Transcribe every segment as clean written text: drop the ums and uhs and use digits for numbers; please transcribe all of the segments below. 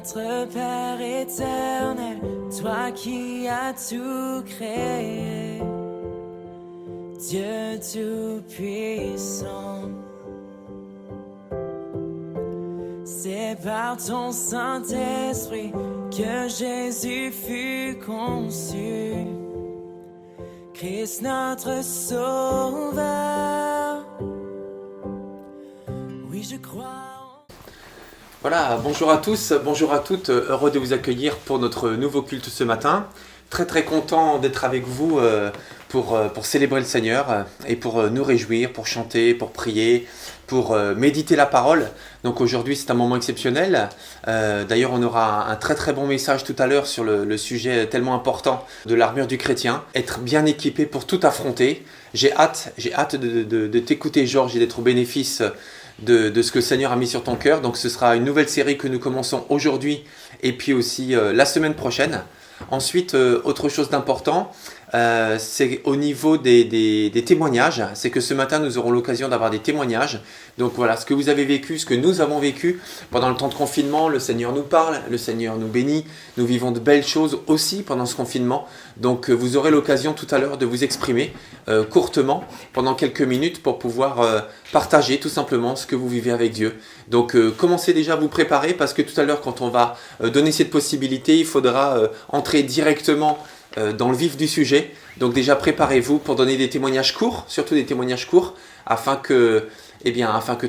Notre Père éternel, toi qui as tout créé, Dieu tout-puissant, c'est par ton Saint-Esprit que Jésus fut conçu, Christ notre Sauveur. Oui, je crois. Voilà, bonjour à tous, bonjour à toutes, heureux de vous accueillir pour notre nouveau culte ce matin. Très content d'être avec vous pour célébrer le Seigneur et pour nous réjouir, pour chanter, pour prier, pour méditer la parole. Donc aujourd'hui c'est un moment exceptionnel. D'ailleurs on aura un très bon message tout à l'heure sur le sujet tellement important de l'armure du chrétien. Être bien équipé pour tout affronter. J'ai hâte de t'écouter Georges et d'être au bénéfice de ce que le Seigneur a mis sur ton cœur. Donc ce sera une nouvelle série que nous commençons aujourd'hui et puis aussi la semaine prochaine. Ensuite, autre chose d'important, c'est au niveau des témoignages. C'est que ce matin, nous aurons l'occasion d'avoir des témoignages. Donc voilà, ce que vous avez vécu, ce que nous avons vécu pendant le temps de confinement, le Seigneur nous parle, le Seigneur nous bénit. Nous vivons de belles choses aussi pendant ce confinement. Donc vous aurez l'occasion tout à l'heure de vous exprimer courtement pendant quelques minutes pour pouvoir partager tout simplement ce que vous vivez avec Dieu. Donc commencez déjà à vous préparer parce que tout à l'heure, quand on va donner cette possibilité, il faudra entrer directement dans le vif du sujet. Donc déjà préparez-vous pour donner des témoignages courts, surtout des témoignages courts, afin que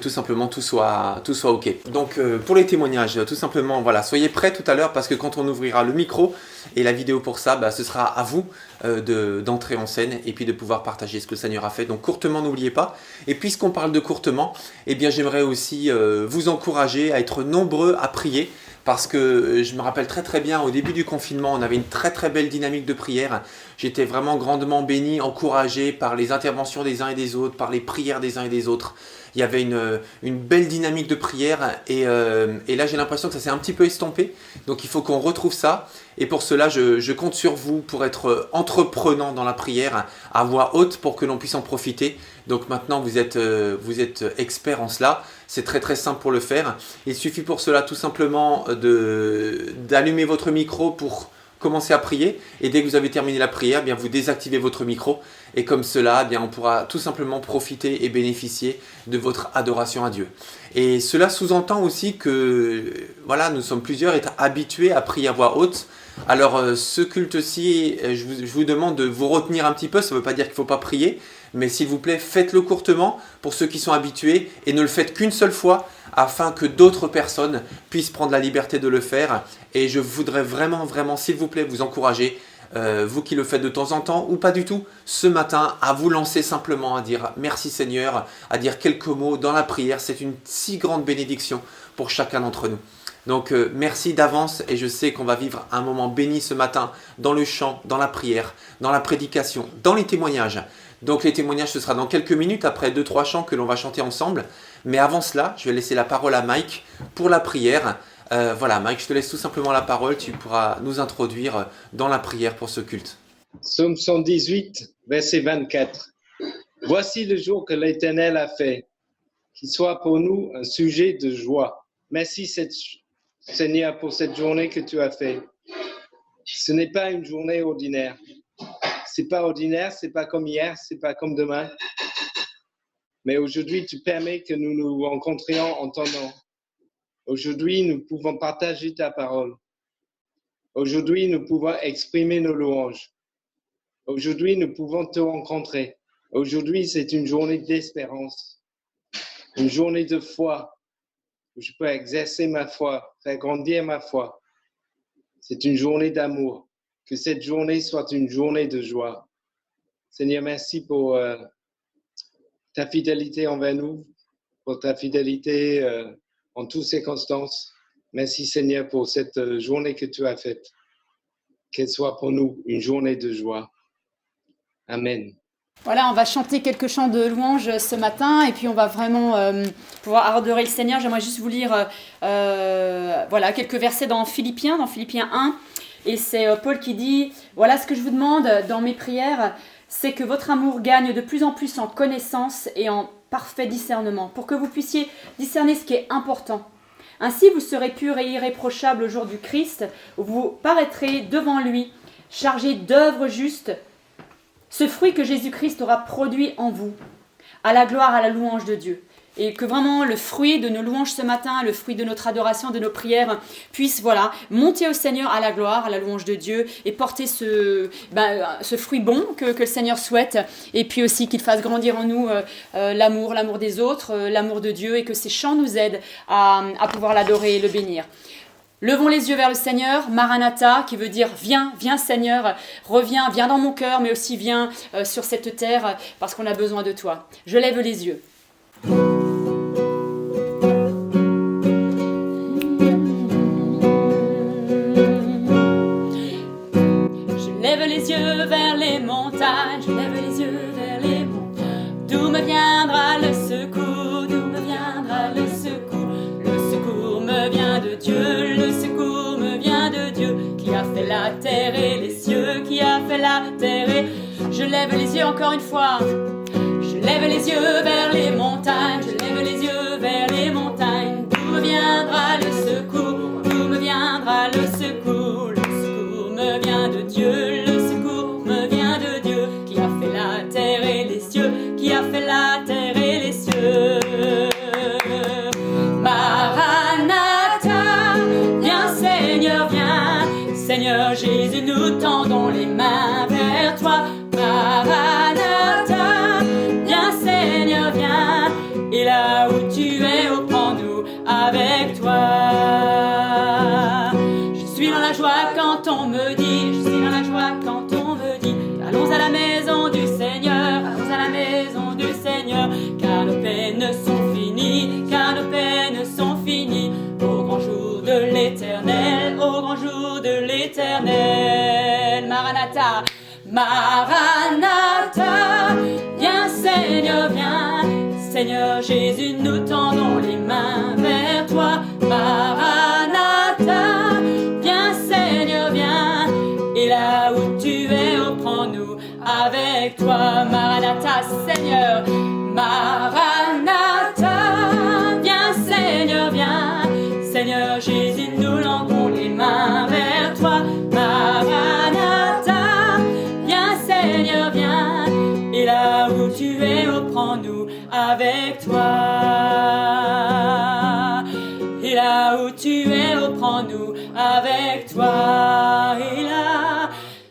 tout simplement tout soit ok. Donc pour les témoignages, tout simplement, voilà, soyez prêts tout à l'heure parce que quand on ouvrira le micro et la vidéo pour ça, ce sera à vous d'entrer en scène et puis de pouvoir partager ce que le Seigneur a fait. Donc courtement, n'oubliez pas. Et puisqu'on parle de courtement, j'aimerais aussi vous encourager à être nombreux à prier. Parce que je me rappelle très bien, au début du confinement, on avait une très belle dynamique de prière. J'étais vraiment grandement béni, encouragé par les interventions des uns et des autres, par les prières des uns et des autres. Il y avait une belle dynamique de prière et là j'ai l'impression que ça s'est un petit peu estompé. Donc il faut qu'on retrouve ça. Et pour cela, je compte sur vous pour être entreprenant dans la prière à voix haute pour que l'on puisse en profiter. Donc maintenant vous êtes expert en cela. C'est très simple pour le faire. Il suffit pour cela tout simplement d'allumer votre micro pour commencer à prier. Et dès que vous avez terminé la prière, vous désactivez votre micro. Et comme cela, on pourra tout simplement profiter et bénéficier de votre adoration à Dieu. Et cela sous-entend aussi que voilà, nous sommes plusieurs à être habitués à prier à voix haute. Alors ce culte-ci, je vous demande de vous retenir un petit peu. Ça ne veut pas dire qu'il ne faut pas prier. Mais s'il vous plaît, faites-le courtement pour ceux qui sont habitués et ne le faites qu'une seule fois afin que d'autres personnes puissent prendre la liberté de le faire. Et je voudrais vraiment, s'il vous plaît, vous encourager, vous qui le faites de temps en temps ou pas du tout, ce matin, à vous lancer simplement, à dire merci Seigneur, à dire quelques mots dans la prière. C'est une si grande bénédiction pour chacun d'entre nous. Donc merci d'avance et je sais qu'on va vivre un moment béni ce matin dans le chant, dans la prière, dans la prédication, dans les témoignages. Donc les témoignages, ce sera dans quelques minutes après 2-3 chants que l'on va chanter ensemble. Mais avant cela, je vais laisser la parole à Mike pour la prière. Voilà, Mike, je te laisse tout simplement la parole. Tu pourras nous introduire dans la prière pour ce culte. Psaume 118, verset 24. Voici le jour que l'Éternel a fait, qu'il soit pour nous un sujet de joie. Merci Seigneur pour cette journée que tu as fait. Ce n'est pas une journée ordinaire. C'est pas ordinaire, c'est pas comme hier, c'est pas comme demain. Mais aujourd'hui, tu permets que nous nous rencontrions en ton nom. Aujourd'hui, nous pouvons partager ta parole. Aujourd'hui, nous pouvons exprimer nos louanges. Aujourd'hui, nous pouvons te rencontrer. Aujourd'hui, c'est une journée d'espérance, une journée de foi, où je peux exercer ma foi, faire grandir ma foi. C'est une journée d'amour. Que cette journée soit une journée de joie. Seigneur, merci pour ta fidélité envers nous, pour ta fidélité en toutes circonstances. Merci Seigneur pour cette journée que tu as faite. Qu'elle soit pour nous une journée de joie. Amen. Voilà, on va chanter quelques chants de louange ce matin et puis on va vraiment pouvoir adorer le Seigneur. J'aimerais juste vous lire quelques versets dans Philippiens 1. Et c'est Paul qui dit « Voilà ce que je vous demande dans mes prières, c'est que votre amour gagne de plus en plus en connaissance et en parfait discernement, pour que vous puissiez discerner ce qui est important. Ainsi, vous serez purs et irréprochables au jour du Christ, où vous paraîtrez devant lui, chargés d'œuvres justes, ce fruit que Jésus-Christ aura produit en vous, à la gloire, à la louange de Dieu. Et que vraiment le fruit de nos louanges ce matin, le fruit de notre adoration, de nos prières, puisse monter au Seigneur à la gloire, à la louange de Dieu et porter ce fruit bon que le Seigneur souhaite. Et puis aussi qu'il fasse grandir en nous l'amour des autres, l'amour de Dieu et que ces chants nous aident à pouvoir l'adorer et le bénir. Levons les yeux vers le Seigneur, Maranatha, qui veut dire viens, viens Seigneur, reviens, viens dans mon cœur, mais aussi viens sur cette terre parce qu'on a besoin de toi. Je lève les yeux. Les yeux vers les montagnes, je lève les yeux vers les montagnes. D'où me viendra le secours, d'où me viendra le secours? Le secours me vient de Dieu, le secours me vient de Dieu, qui a fait la terre et les cieux, qui a fait la terre et... Je lève les yeux encore une fois. Je lève les yeux vers les montagnes, je lève les yeux vers les montagnes. D'où me viendra le secours, d'où me viendra le secours? Le secours me vient de Dieu, qui a fait la terre et les cieux. Maranatha, viens Seigneur, viens. Seigneur Jésus, nous tendons les mains vers toi. Maranatha, viens Seigneur, viens. Et là où tu es, oh, prends-nous avec toi. Je suis dans la joie quand on me dit, je suis dans la joie quand on me dit, allons à la maison du Seigneur, allons à la maison du Seigneur, car nos peines sont finies, car nos peines sont finies, au grand jour de l'éternel, au grand jour de l'éternel. Maranatha, Maranatha, viens Seigneur, viens. Seigneur Jésus, nous tendons les mains vers toi. Maranatha, viens Seigneur, viens. Et là où tu es, oh, prends-nous avec toi. Maranatha, Seigneur. Maranatha, viens Seigneur, viens. Seigneur Jésus, nous levons les mains vers toi. Maranatha, viens Seigneur, viens. Et là où tu es, oh, prends-nous avec toi. Et là où tu es, oh, prends-nous avec toi.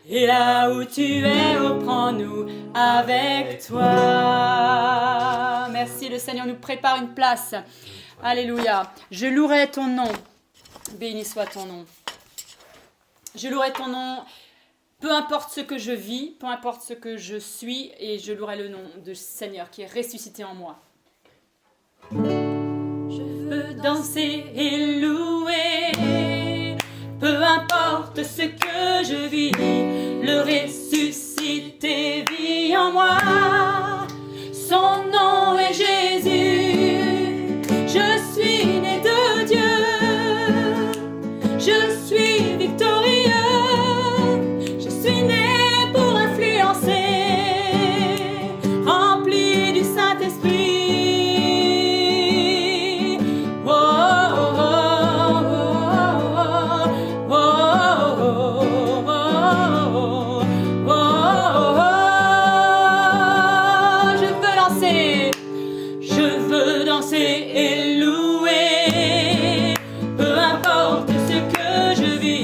Et là où tu es, oh, prends-nous avec toi. Merci, le Seigneur nous prépare une place. Alléluia. Je louerai ton nom. Béni soit ton nom. Je louerai ton nom. Peu importe ce que je vis, peu importe ce que je suis, et je louerai le nom de Seigneur qui est ressuscité en moi. Je veux danser et louer, peu importe ce que je vis, le ressuscité vit en moi. Son nom est Jésus, je suis né de Dieu, je suis victorieux. Je suis né pour influencer, rempli du Saint-Esprit. Oh, oh, oh, oh, oh, oh, oh, je veux danser et louer, peu importe ce que je vis.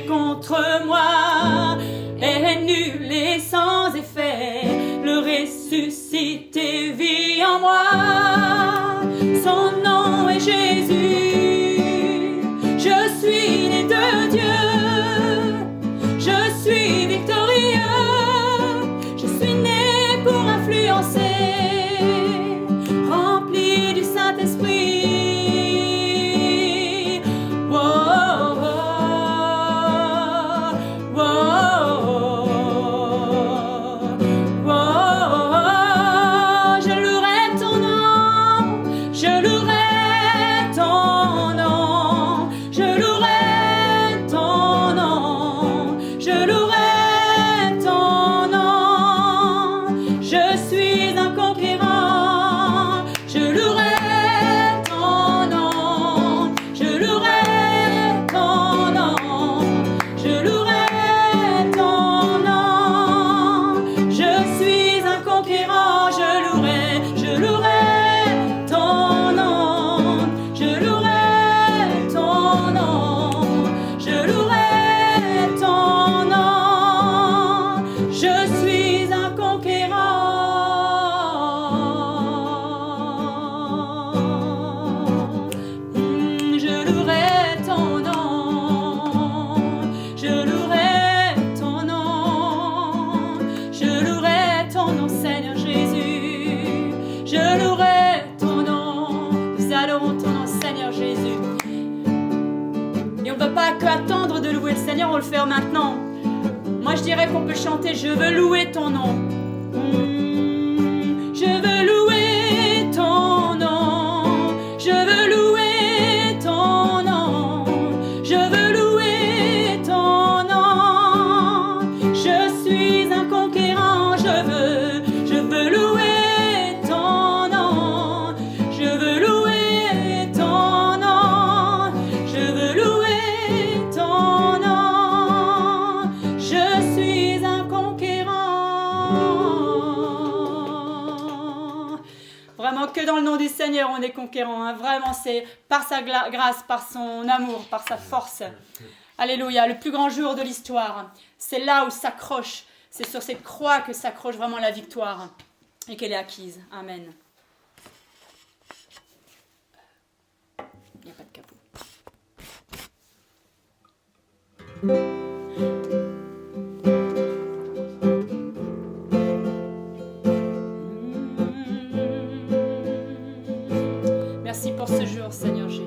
contre moi est nul et sans effet. Le ressuscité vit en moi. Son nom est Jésus. Je suis né de Dieu. Je suis victorieux. Je suis né pour influencer, rempli du Saint-Esprit. Wow, wow, wow, wow. Je louerai ton nom, je louerai ton nom, je louerai ton nom, je louerai ton nom. Je suis un conquérant, je louerai ton nom, je louerai ton nom, je louerai ton nom. Je suis un conquérant, je louerai ton nom, je louerai ton nom, je louerai ton nom. Je suis un conquérant. Je louerai ton nom, je louerai ton nom, je louerai ton nom, Seigneur Jésus. Je louerai ton nom, nous adorons ton nom, Seigneur Jésus. Et on ne peut pas qu'attendre de louer le Seigneur, on le fait maintenant. Moi je dirais qu'on peut chanter « Je veux louer ton nom ». Je veux louer ton nom, je veux louer ton nom, je veux louer ton nom. Je suis un conquérant, je veux louer ton nom, je veux louer ton nom, je veux louer ton nom. Je suis un conquérant. Vraiment que dans le nom du Seigneur on est conquérant, hein. Vraiment c'est par sa grâce, par son amour, par sa force. Alléluia, le plus grand jour de l'histoire, c'est là où s'accroche, c'est sur cette croix que s'accroche vraiment la victoire et qu'elle est acquise. Amen. Il n'y a pas de capot. Merci pour ce jour, Seigneur Jésus.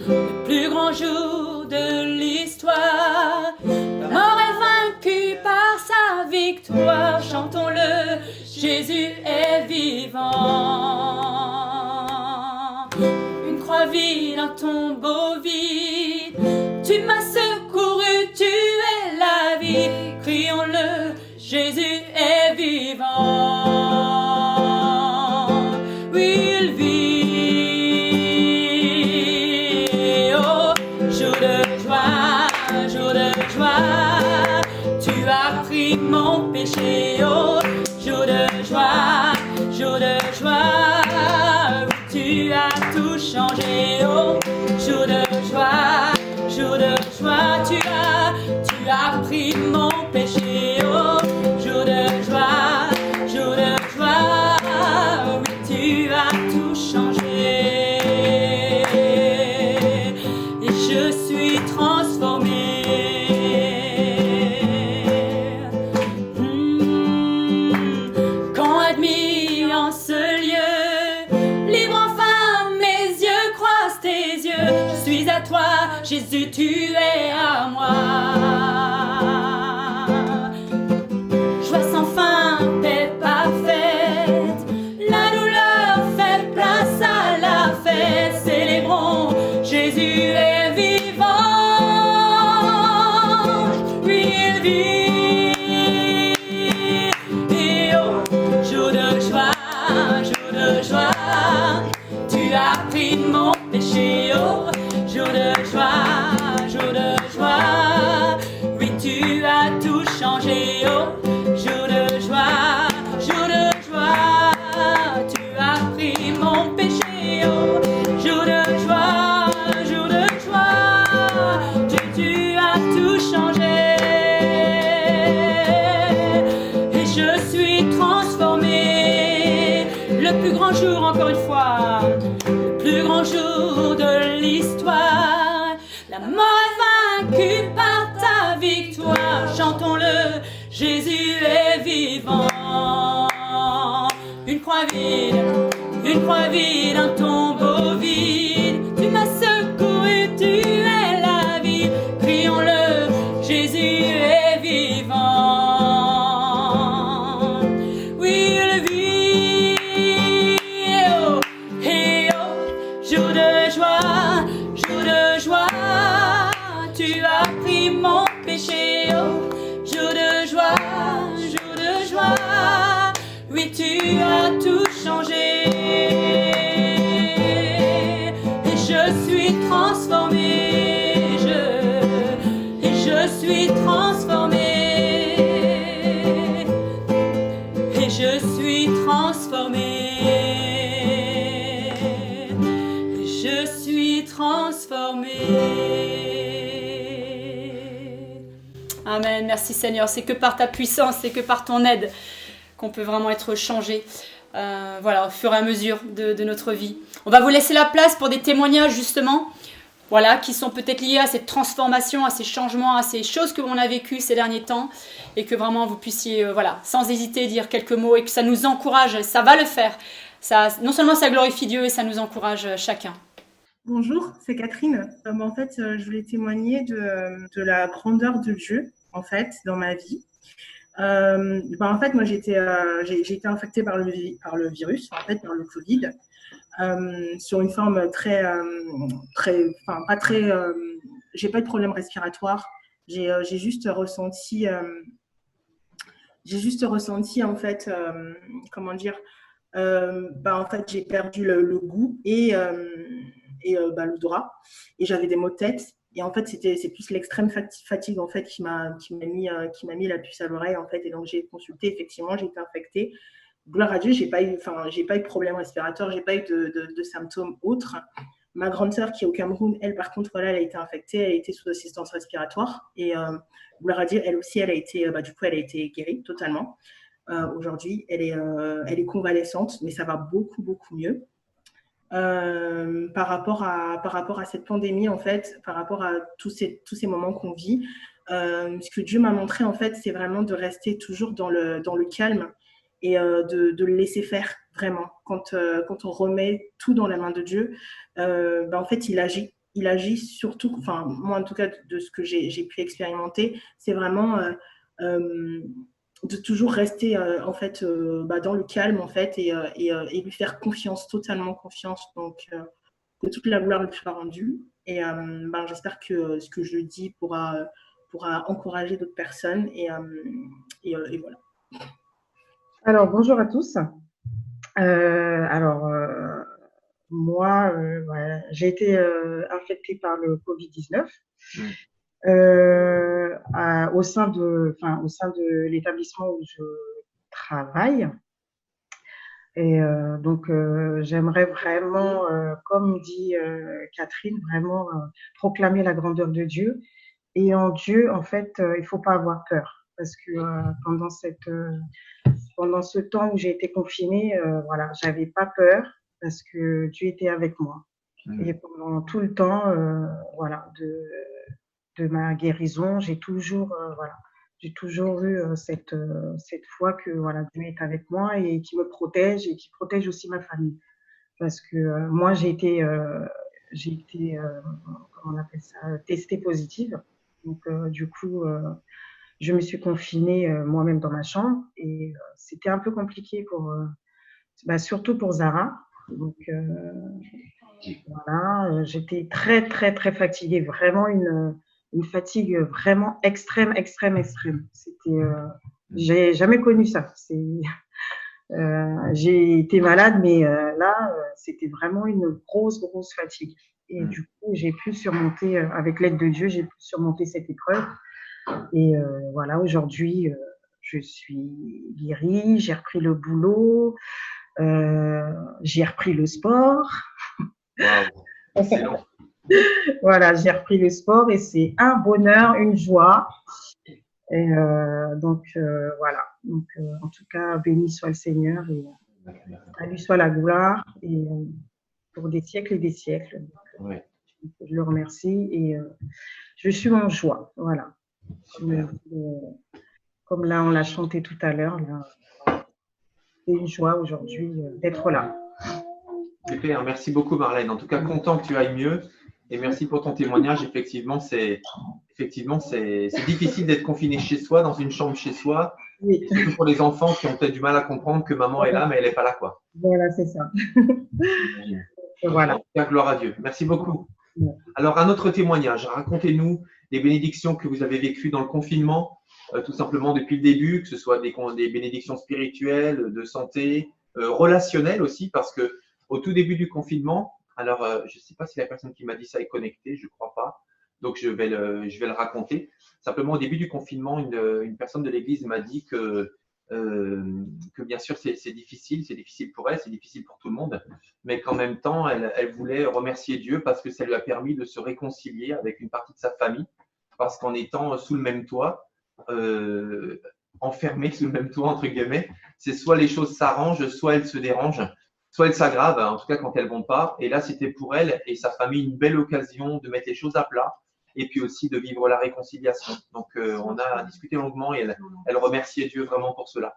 Le plus grand jour de l'histoire, la mort est vaincue par sa victoire. Chantons-le, Jésus est vivant. Une croix vide, un tombeau vide, tu m'as secouru, tu es la vie. Crions-le, Jésus est vivant. Oui, il vit. Oh, jour de joie, tu as pris mon péché. Oh, jour de joie, tu as tout changé. Oh, jour de joie, tu as pris mon péché. Oh, jour de joie, oui, tu as tout changé. Et je suis transformé. Quand admis en ce lieu, libre enfin mes yeux croisent tes yeux. Je suis à toi, Jésus, tu es à moi. Joie sans fin, paix parfaite, la douleur fait place à la fête. Célébrons, Jésus est vivant. Oui, il vit. Et oh, jour de joie, tu as pris mon péché. Oh, jour de joie, oui, tu as tout changé. Oh, jour de joie, tu as pris mon péché. Oh, jour de joie, grand jour de l'histoire. La mort est vaincue par ta victoire. Chantons-le, Jésus est vivant. Une croix vide, un tombeau vide. Tu m'as secouru, tu es la vie. Crions-le, Jésus est vivant. Oui, le vit, oh, et oh, jour de joie, jour de joie. Tu as pris mon péché, oh, jour de joie, jour de joie. Oui, tu as tout changé. Et je suis transformé. Et je suis transformé. Et je suis transformé. Et je suis transformé. Amen. Merci Seigneur. C'est que par ta puissance, c'est que par ton aide qu'on peut vraiment être changé, voilà, au fur et à mesure de notre vie. On va vous laisser la place pour des témoignages justement, voilà, qui sont peut-être liés à cette transformation, à ces changements, à ces choses que l'on a vécues ces derniers temps, et que vraiment vous puissiez, voilà, sans hésiter dire quelques mots, et que ça nous encourage, ça va le faire. Ça, non seulement ça glorifie Dieu, et ça nous encourage chacun. Bonjour, c'est Catherine. En fait, je voulais témoigner de la grandeur de Dieu, en fait, dans ma vie. En fait, moi, j'ai été infectée par le virus, en fait, par le Covid, sur une forme pas très. J'ai pas eu de problème respiratoire. J'ai juste ressenti, en fait, comment dire, en fait, j'ai perdu le goût et l'odorat, et j'avais des maux de tête. Et en fait, c'est plus l'extrême fatigue en fait qui m'a mis la puce à l'oreille en fait. Et donc j'ai consulté, effectivement, j'ai été infectée. Gloire à Dieu, j'ai pas eu de problème respiratoire, j'ai pas eu de symptômes autres. Ma grande sœur qui est au Cameroun, elle par contre, voilà, elle a été infectée, elle a été sous assistance respiratoire, et gloire à Dieu, elle aussi, elle a été, du coup, elle a été guérie totalement. Aujourd'hui, elle est convalescente, mais ça va beaucoup mieux. Par rapport à cette pandémie, en fait, par rapport à tous ces moments qu'on vit, ce que Dieu m'a montré, en fait, c'est vraiment de rester toujours dans le calme, et de le laisser faire, vraiment. Quand on remet tout dans la main de Dieu, en fait, il agit surtout, enfin, moi, en tout cas, de ce que j'ai pu expérimenter, c'est vraiment de toujours rester en fait dans le calme, en fait, et lui faire confiance, totalement confiance. Donc que toute la gloire lui soit rendue, et j'espère que ce que je dis pourra encourager d'autres personnes, et voilà. Alors bonjour à tous. Moi, j'ai été infectée par le Covid-19. Au sein de l'établissement où je travaille. Et donc, j'aimerais vraiment, comme dit Catherine, vraiment proclamer la grandeur de Dieu. Et en Dieu, en fait, il faut pas avoir peur, parce que pendant ce temps où j'ai été confinée, voilà, j'avais pas peur, parce que Dieu était avec moi. Et pendant tout le temps, voilà, de ma guérison, j'ai toujours eu cette foi que voilà, Dieu est avec moi et qui me protège et qui protège aussi ma famille. Parce que moi, j'ai été comment on appelle ça, testée positive. Donc, du coup, je me suis confinée moi-même dans ma chambre, et c'était un peu compliqué surtout pour Zara. Donc, voilà, j'étais très, très, très fatiguée, vraiment une fatigue vraiment extrême. C'était, j'ai jamais connu ça. J'ai été malade, mais là, c'était vraiment une grosse fatigue. Et du coup, j'ai pu surmonter, avec l'aide de Dieu, j'ai pu surmonter cette épreuve. Et voilà, aujourd'hui, je suis guérie, j'ai repris le boulot, j'ai repris le sport. Wow. Voilà, j'ai repris le sport, et c'est un bonheur, une joie. Et donc, voilà. Donc, en tout cas, béni soit le Seigneur, et à lui soit la gloire. Et pour des siècles et des siècles. Ouais. Je le remercie et je suis en joie. Voilà. Comme là, on l'a chanté tout à l'heure, c'est une joie aujourd'hui d'être là. Super, merci beaucoup Marlène. En tout cas, content que tu ailles mieux et merci pour ton témoignage. Effectivement, c'est difficile d'être confiné chez soi, dans une chambre chez soi, Oui. surtout pour les enfants qui ont peut-être du mal à comprendre que maman est là, mais elle n'est pas là, quoi. Voilà, c'est ça. Voilà. En tout cas, gloire à Dieu. Merci beaucoup. Ouais. Alors, un autre témoignage. Racontez-nous les bénédictions que vous avez vécues dans le confinement, tout simplement depuis le début, que ce soit des bénédictions spirituelles, de santé, relationnelles aussi, parce que au tout début du confinement, alors je ne sais pas si la personne qui m'a dit ça est connectée, je ne crois pas, donc je vais le raconter. Simplement, au début du confinement, une personne de l'église m'a dit que bien sûr c'est difficile pour elle, c'est difficile pour tout le monde, mais qu'en même temps, elle voulait remercier Dieu parce que ça lui a permis de se réconcilier avec une partie de sa famille, parce qu'en étant sous le même toit, enfermée sous le même toit, entre guillemets, c'est soit les choses s'arrangent, soit elles se dérangent, soit elles s'aggravent, en tout cas quand elles ne vont pas. Et là, c'était pour elle et sa famille une belle occasion de mettre les choses à plat et puis aussi de vivre la réconciliation. Donc, on a discuté longuement et elle remerciait Dieu vraiment pour cela.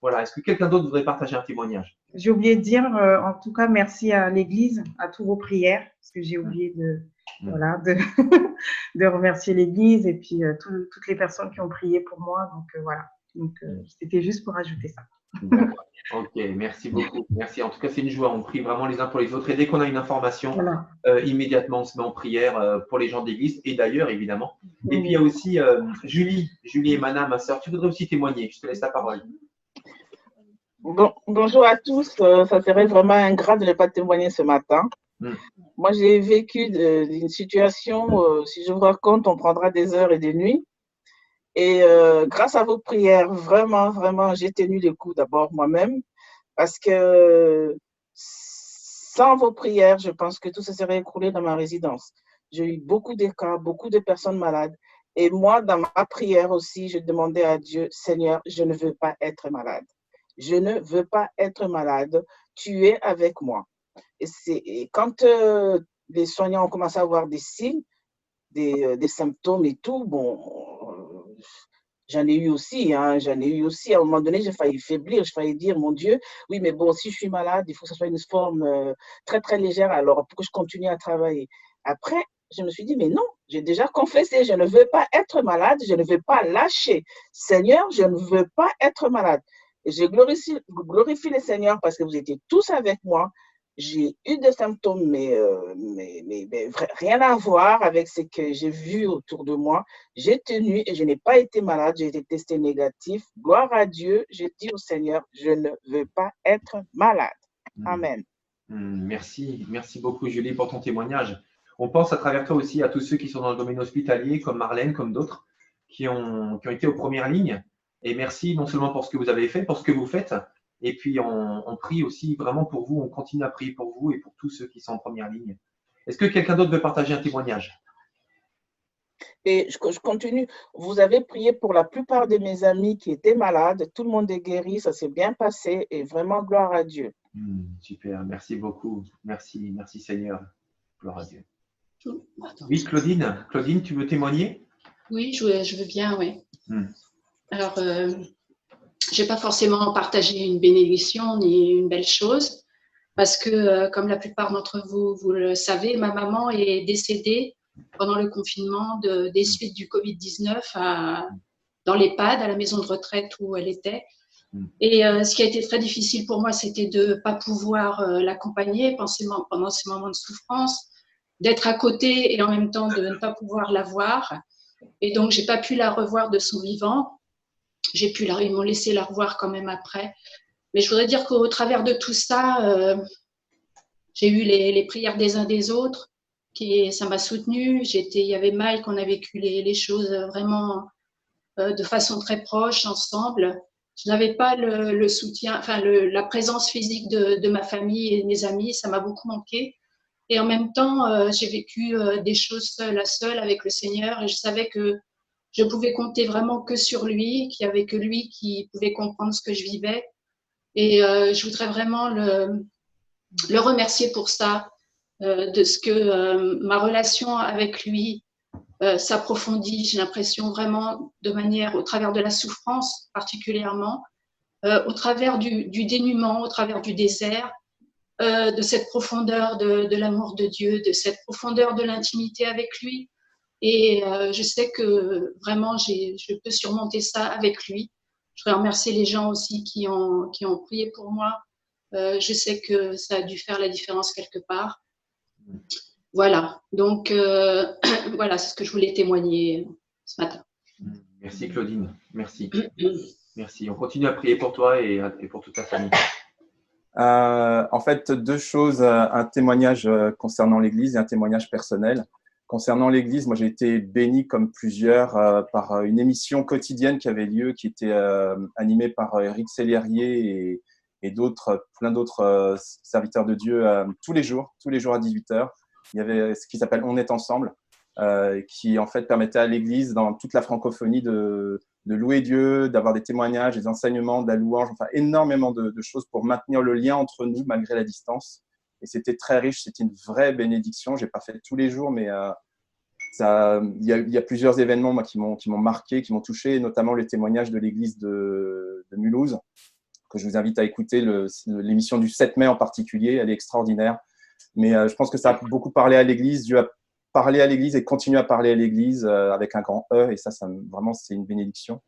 Voilà. Est-ce que quelqu'un d'autre voudrait partager un témoignage? J'ai oublié de dire, en tout cas, merci à l'Église, à tous vos prières, parce que j'ai oublié de remercier l'Église et puis toutes les personnes qui ont prié pour moi. Donc, voilà. Donc, c'était juste pour ajouter ça. D'accord. Ok, merci beaucoup. Merci. En tout cas, c'est une joie. On prie vraiment les uns pour les autres. Et dès qu'on a une information, Voilà. Immédiatement, on se met en prière pour les gens d'église et d'ailleurs, évidemment. Et puis, il y a aussi Julie et Mana, ma sœur. Tu voudrais aussi témoigner. Je te laisse la parole. Bon, bonjour à tous. Ça serait vraiment ingrat de ne pas témoigner ce matin. Moi, j'ai vécu une situation, si je vous raconte, on prendra des heures et des nuits. Et grâce à vos prières, vraiment, vraiment, j'ai tenu le coup d'abord moi-même, parce que sans vos prières, je pense que tout se serait écroulé dans ma résidence. J'ai eu beaucoup de cas, beaucoup de personnes malades. Et moi, dans ma prière aussi, je demandais à Dieu, Seigneur, je ne veux pas être malade. Je ne veux pas être malade. Tu es avec moi. Et quand les soignants ont commencé à avoir des signes, des symptômes et tout, bon, j'en ai eu aussi. À un moment donné, j'ai failli faiblir, j'ai failli dire, mon Dieu, oui, mais bon, si je suis malade, il faut que ce soit une forme très, très légère, alors pour que je continue à travailler. Après, je me suis dit, mais non, j'ai déjà confessé, je ne veux pas être malade, je ne veux pas lâcher. Seigneur, je ne veux pas être malade. Et je glorifie le Seigneur parce que vous étiez tous avec moi. J'ai eu des symptômes, mais rien à voir avec ce que j'ai vu autour de moi. J'ai tenu et je n'ai pas été malade, j'ai été testé négatif. Gloire à Dieu, j'ai dit au Seigneur, je ne veux pas être malade. Amen. Merci beaucoup Julie pour ton témoignage. On pense à travers toi aussi à tous ceux qui sont dans le domaine hospitalier, comme Marlène, comme d'autres, qui ont été aux premières lignes. Et merci non seulement pour ce que vous avez fait, pour ce que vous faites, et puis on prie aussi vraiment pour vous, on continue à prier pour vous et pour tous ceux qui sont en première ligne. Est-ce que quelqu'un d'autre veut partager un témoignage? Et je continue. Vous avez prié pour la plupart de mes amis qui étaient malades. Tout le monde est guéri, ça s'est bien passé et vraiment gloire à Dieu. Super, merci beaucoup. Merci Seigneur. Gloire à Dieu. Oui, Claudine, tu veux témoigner? Oui, je veux bien, oui. Alors, je n'ai pas forcément partagé une bénédiction ni une belle chose, parce que, comme la plupart d'entre vous, vous le savez, ma maman est décédée pendant le confinement des suites du Covid-19 dans l'EHPAD, à la maison de retraite où elle était. Et ce qui a été très difficile pour moi, c'était de ne pas pouvoir l'accompagner pendant ces moments de souffrance, d'être à côté et en même temps de ne pas pouvoir la voir. Et donc, je n'ai pas pu la revoir de son vivant. Ils m'ont laissé la revoir quand même après. Mais je voudrais dire qu'au travers de tout ça, j'ai eu les prières des uns des autres, ça m'a soutenue. Il y avait Mike, on a vécu les choses vraiment de façon très proche ensemble. Je n'avais pas le soutien, la présence physique de ma famille et de mes amis, ça m'a beaucoup manqué. Et en même temps, j'ai vécu des choses seule à seule avec le Seigneur et je savais que je pouvais compter vraiment que sur lui, qu'il n'y avait que lui qui pouvait comprendre ce que je vivais. Et je voudrais vraiment le remercier pour ça, de ce que ma relation avec lui s'approfondit, j'ai l'impression vraiment de manière, au travers de la souffrance particulièrement, au travers du dénuement, au travers du désert, de cette profondeur de l'amour de Dieu, de cette profondeur de l'intimité avec lui. Et je sais que vraiment, je peux surmonter ça avec lui. Je voudrais remercier les gens aussi qui ont prié pour moi. Je sais que ça a dû faire la différence quelque part. Voilà, donc voilà, c'est ce que je voulais témoigner ce matin. Merci Claudine, merci. Merci. On continue à prier pour toi et pour toute ta famille. En fait, deux choses, un témoignage concernant l'Église et un témoignage personnel. Concernant l'Église, moi j'ai été béni comme plusieurs par une émission quotidienne qui avait lieu, qui était animée par Eric Sellerier et d'autres, plein d'autres serviteurs de Dieu tous les jours à 18h. Il y avait ce qui s'appelle On est ensemble, qui en fait permettait à l'Église dans toute la francophonie de louer Dieu, d'avoir des témoignages, des enseignements, de la louange, enfin énormément de choses pour maintenir le lien entre nous malgré la distance. Et c'était très riche, c'était une vraie bénédiction. J'ai pas fait tous les jours, mais il y a plusieurs événements moi, qui m'ont marqué, qui m'ont touché, notamment les témoignages de l'église de Mulhouse, que je vous invite à écouter, l'émission du 7 mai en particulier, elle est extraordinaire. Mais je pense que ça a beaucoup parlé à l'église. Dieu a parlé à l'église et continue à parler à l'église avec un grand E, et ça vraiment, c'est une bénédiction.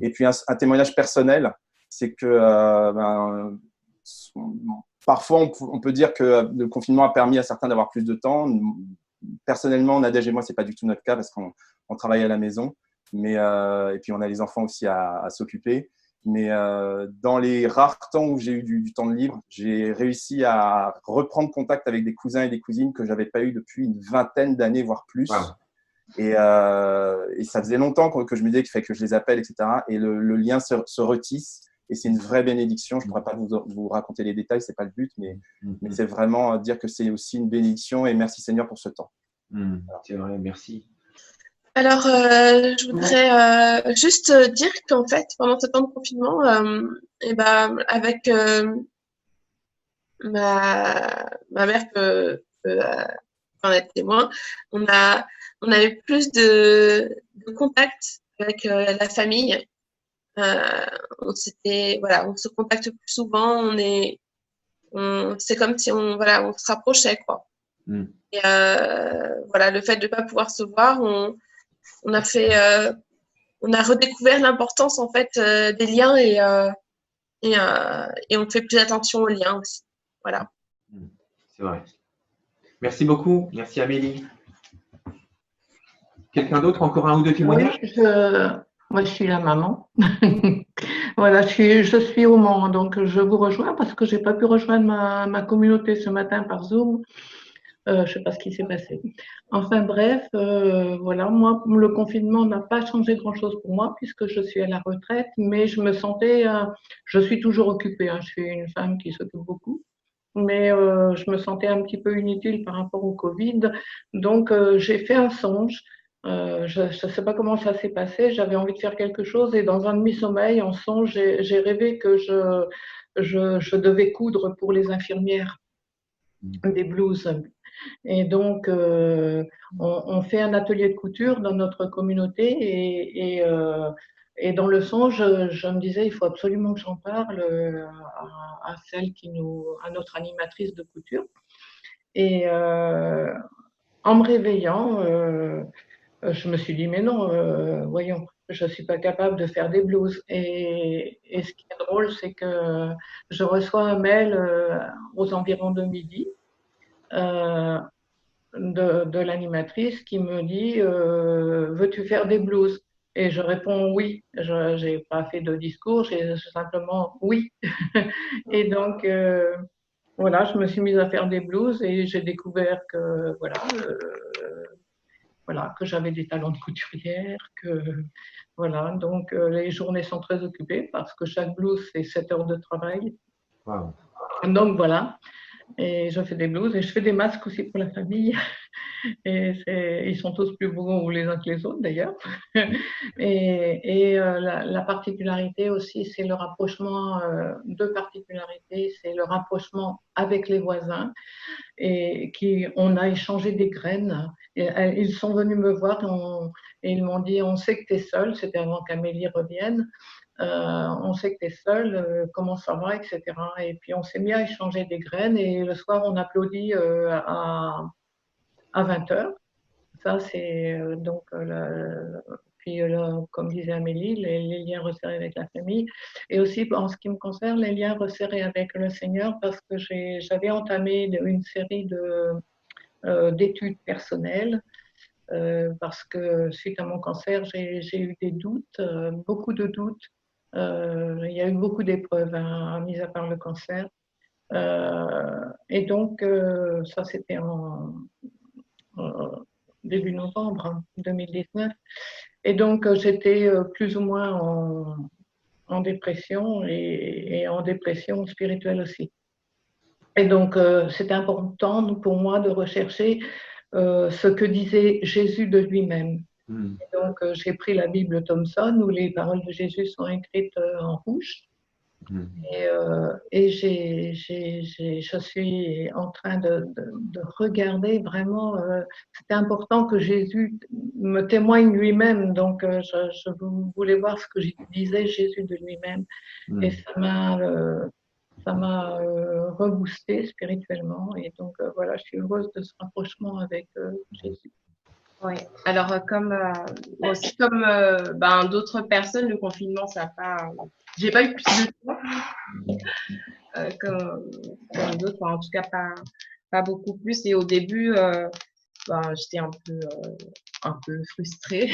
Et puis, un témoignage personnel, c'est que parfois, on peut dire que le confinement a permis à certains d'avoir plus de temps. Personnellement, Nadège et moi, ce n'est pas du tout notre cas parce qu'on travaille à la maison. Et puis, on a les enfants aussi à s'occuper. Mais dans les rares temps où j'ai eu du temps de libre, j'ai réussi à reprendre contact avec des cousins et des cousines que je n'avais pas eu depuis une vingtaine d'années, voire plus. Wow. Et ça faisait longtemps que je me disais qu'il fallait que je les appelle, etc. Et le lien se retisse. Et c'est une vraie bénédiction. Je ne pourrais pas vous raconter les détails, ce n'est pas le but, mais c'est vraiment dire que c'est aussi une bénédiction. Et merci Seigneur pour ce temps. Voilà. C'est vrai, merci. Alors, je voudrais juste dire qu'en fait, pendant ce temps de confinement, avec ma mère peut en être témoin, on a eu plus de contact avec la famille. On se contacte plus souvent. C'est comme si on se rapprochait, quoi. Et le fait de ne pas pouvoir se voir, on a redécouvert l'importance en fait des liens et on fait plus attention aux liens aussi. Voilà. C'est vrai. Merci beaucoup. Merci Amélie. Quelqu'un d'autre? Encore un ou deux témoignages? Moi, je suis la maman. Voilà, je suis au Mans, donc je vous rejoins parce que je n'ai pas pu rejoindre ma communauté ce matin par Zoom. Je ne sais pas ce qui s'est passé. Enfin bref, voilà, moi, le confinement n'a pas changé grand-chose pour moi puisque je suis à la retraite, mais je me sentais, je suis toujours occupée, hein, je suis une femme qui s'occupe beaucoup, mais je me sentais un petit peu inutile par rapport au Covid, donc j'ai fait un songe. Je ne sais pas comment ça s'est passé, j'avais envie de faire quelque chose et dans un demi-sommeil, en songe, j'ai rêvé que je devais coudre pour les infirmières des blouses. Et donc, on fait un atelier de couture dans notre communauté et dans le songe, je me disais, il faut absolument que j'en parle à notre animatrice de couture. Et en me réveillant, je me suis dit, mais non, voyons, je ne suis pas capable de faire des blouses. Et ce qui est drôle, c'est que je reçois un mail aux environs de midi de l'animatrice qui me dit veux-tu faire des blouses? Et je réponds oui. Je n'ai pas fait de discours, j'ai simplement oui. Et donc voilà, je me suis mise à faire des blouses et j'ai découvert que que j'avais des talents de couturière, voilà, donc les journées sont très occupées parce que chaque blouse c'est 7 heures de travail. Wow. Donc voilà. Et je fais des blouses et je fais des masques aussi pour la famille. Et ils sont tous plus beaux les uns que les autres d'ailleurs. Et la particularité aussi, c'est le rapprochement, deux particularités, c'est le rapprochement avec les voisins et on a échangé des graines. Et, ils sont venus me voir et ils m'ont dit, on sait que tu es seule, c'était avant qu'Amélie revienne. On sait que tu es seule, comment ça va, etc. Et puis on s'est mis à échanger des graines et le soir on applaudit à 20h. Ça, c'est donc, puis là, comme disait Amélie, les liens resserrés avec la famille. Et aussi, en ce qui me concerne, les liens resserrés avec le Seigneur, parce que j'avais entamé une série d'études personnelles, parce que suite à mon cancer, j'ai eu des doutes, beaucoup de doutes. Il y a eu beaucoup d'épreuves, hein, mis à part le cancer. Et donc, ça, c'était en début novembre 2019. Et donc, j'étais plus ou moins en dépression et en dépression spirituelle aussi. Et donc, c'était important pour moi de rechercher ce que disait Jésus de lui-même. Et donc, j'ai pris la Bible Thomson où les paroles de Jésus sont écrites en rouge. Et je suis en train de regarder vraiment. C'était important que Jésus me témoigne lui-même. Donc, je voulais voir ce que disait Jésus de lui-même. Et ça m'a reboosté spirituellement. Et donc, voilà, je suis heureuse de ce rapprochement avec Jésus. Oui, alors comme aussi comme d'autres personnes, le confinement, ça n'a pas. J'ai pas eu plus de temps comme d'autres, en tout cas pas beaucoup plus. Et au début, j'étais un peu frustrée.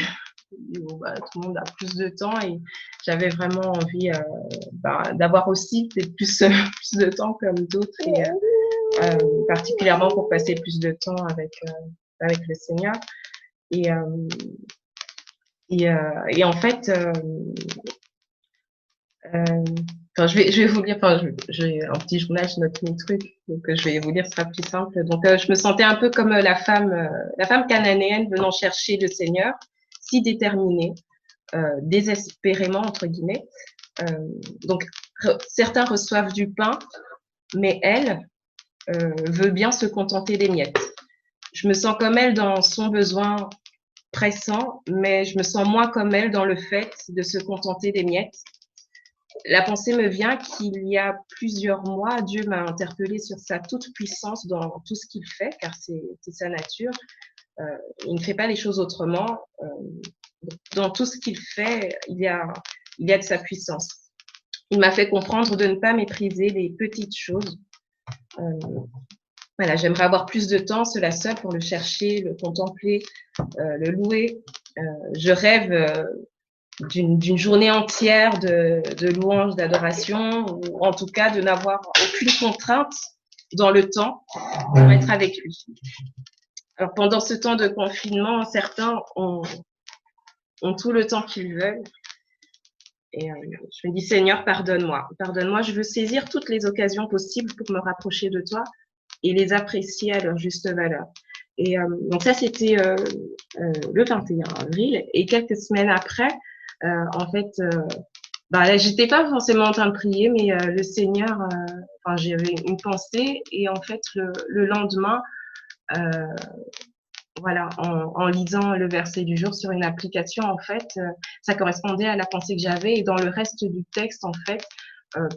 Tout le monde a plus de temps et j'avais vraiment envie d'avoir aussi plus de temps comme d'autres et particulièrement pour passer plus de temps avec le Seigneur. Et en fait, je vais vous lire, j'ai un petit journal, je note mes trucs, donc je vais vous lire, ce sera plus simple. Donc, je me sentais un peu comme la femme cananéenne venant chercher le Seigneur, si déterminée, désespérément, entre guillemets. Donc, certains reçoivent du pain, mais elle veut bien se contenter des miettes. Je me sens comme elle dans son besoin pressant, mais je me sens moins comme elle dans le fait de se contenter des miettes. La pensée me vient qu'il y a plusieurs mois, Dieu m'a interpellée sur sa toute-puissance dans tout ce qu'il fait, car c'est sa nature. Il ne fait pas les choses autrement. Dans tout ce qu'il fait, il y a de sa puissance. Il m'a fait comprendre de ne pas mépriser les petites choses. Voilà, j'aimerais avoir plus de temps, cela seul, pour le chercher, le contempler, le louer. Je rêve d'une journée entière de louanges, d'adoration, ou en tout cas de n'avoir aucune contrainte dans le temps pour être avec lui. Alors pendant ce temps de confinement, certains ont tout le temps qu'ils veulent. Et je me dis, Seigneur, pardonne-moi. Pardonne-moi, je veux saisir toutes les occasions possibles pour me rapprocher de toi et les apprécier à leur juste valeur. Et donc ça, c'était le 21 avril. Et quelques semaines après, en fait, là, j'étais pas forcément en train de prier, mais le Seigneur, j'avais une pensée. Et en fait, le lendemain, voilà, en lisant le verset du jour sur une application, en fait, ça correspondait à la pensée que j'avais. Et dans le reste du texte, en fait,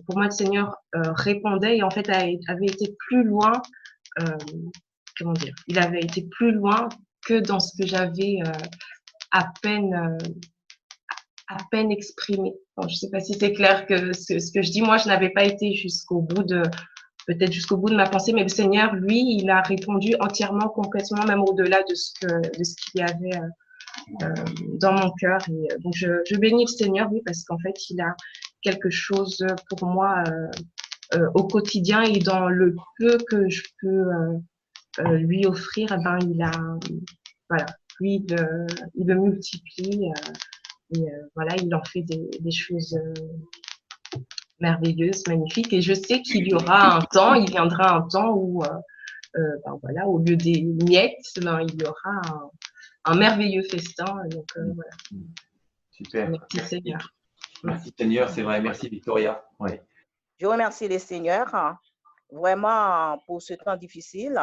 pour moi, le Seigneur répondait et en fait avait été plus loin. Comment dire ? Il avait été plus loin que dans ce que j'avais à peine exprimé. Bon, je ne sais pas si c'est clair que ce que je dis. Moi, je n'avais pas été peut-être jusqu'au bout de ma pensée, mais le Seigneur, lui, il a répondu entièrement, complètement, même au-delà de ce qu'il y avait dans mon cœur. Et donc, je bénis le Seigneur, oui, parce qu'en fait, il a quelque chose pour moi au quotidien et dans le peu que je peux lui offrir, lui, il le multiplie et voilà, il en fait des choses merveilleuse, magnifique. Et je sais qu'il y aura un temps, il viendra un temps où, voilà, au lieu des miettes, il y aura un merveilleux festin. Donc, voilà. Super. Merci Seigneur. Merci Seigneur, c'est vrai. Merci Victoria. Oui. Je remercie les seigneurs vraiment pour ce temps difficile.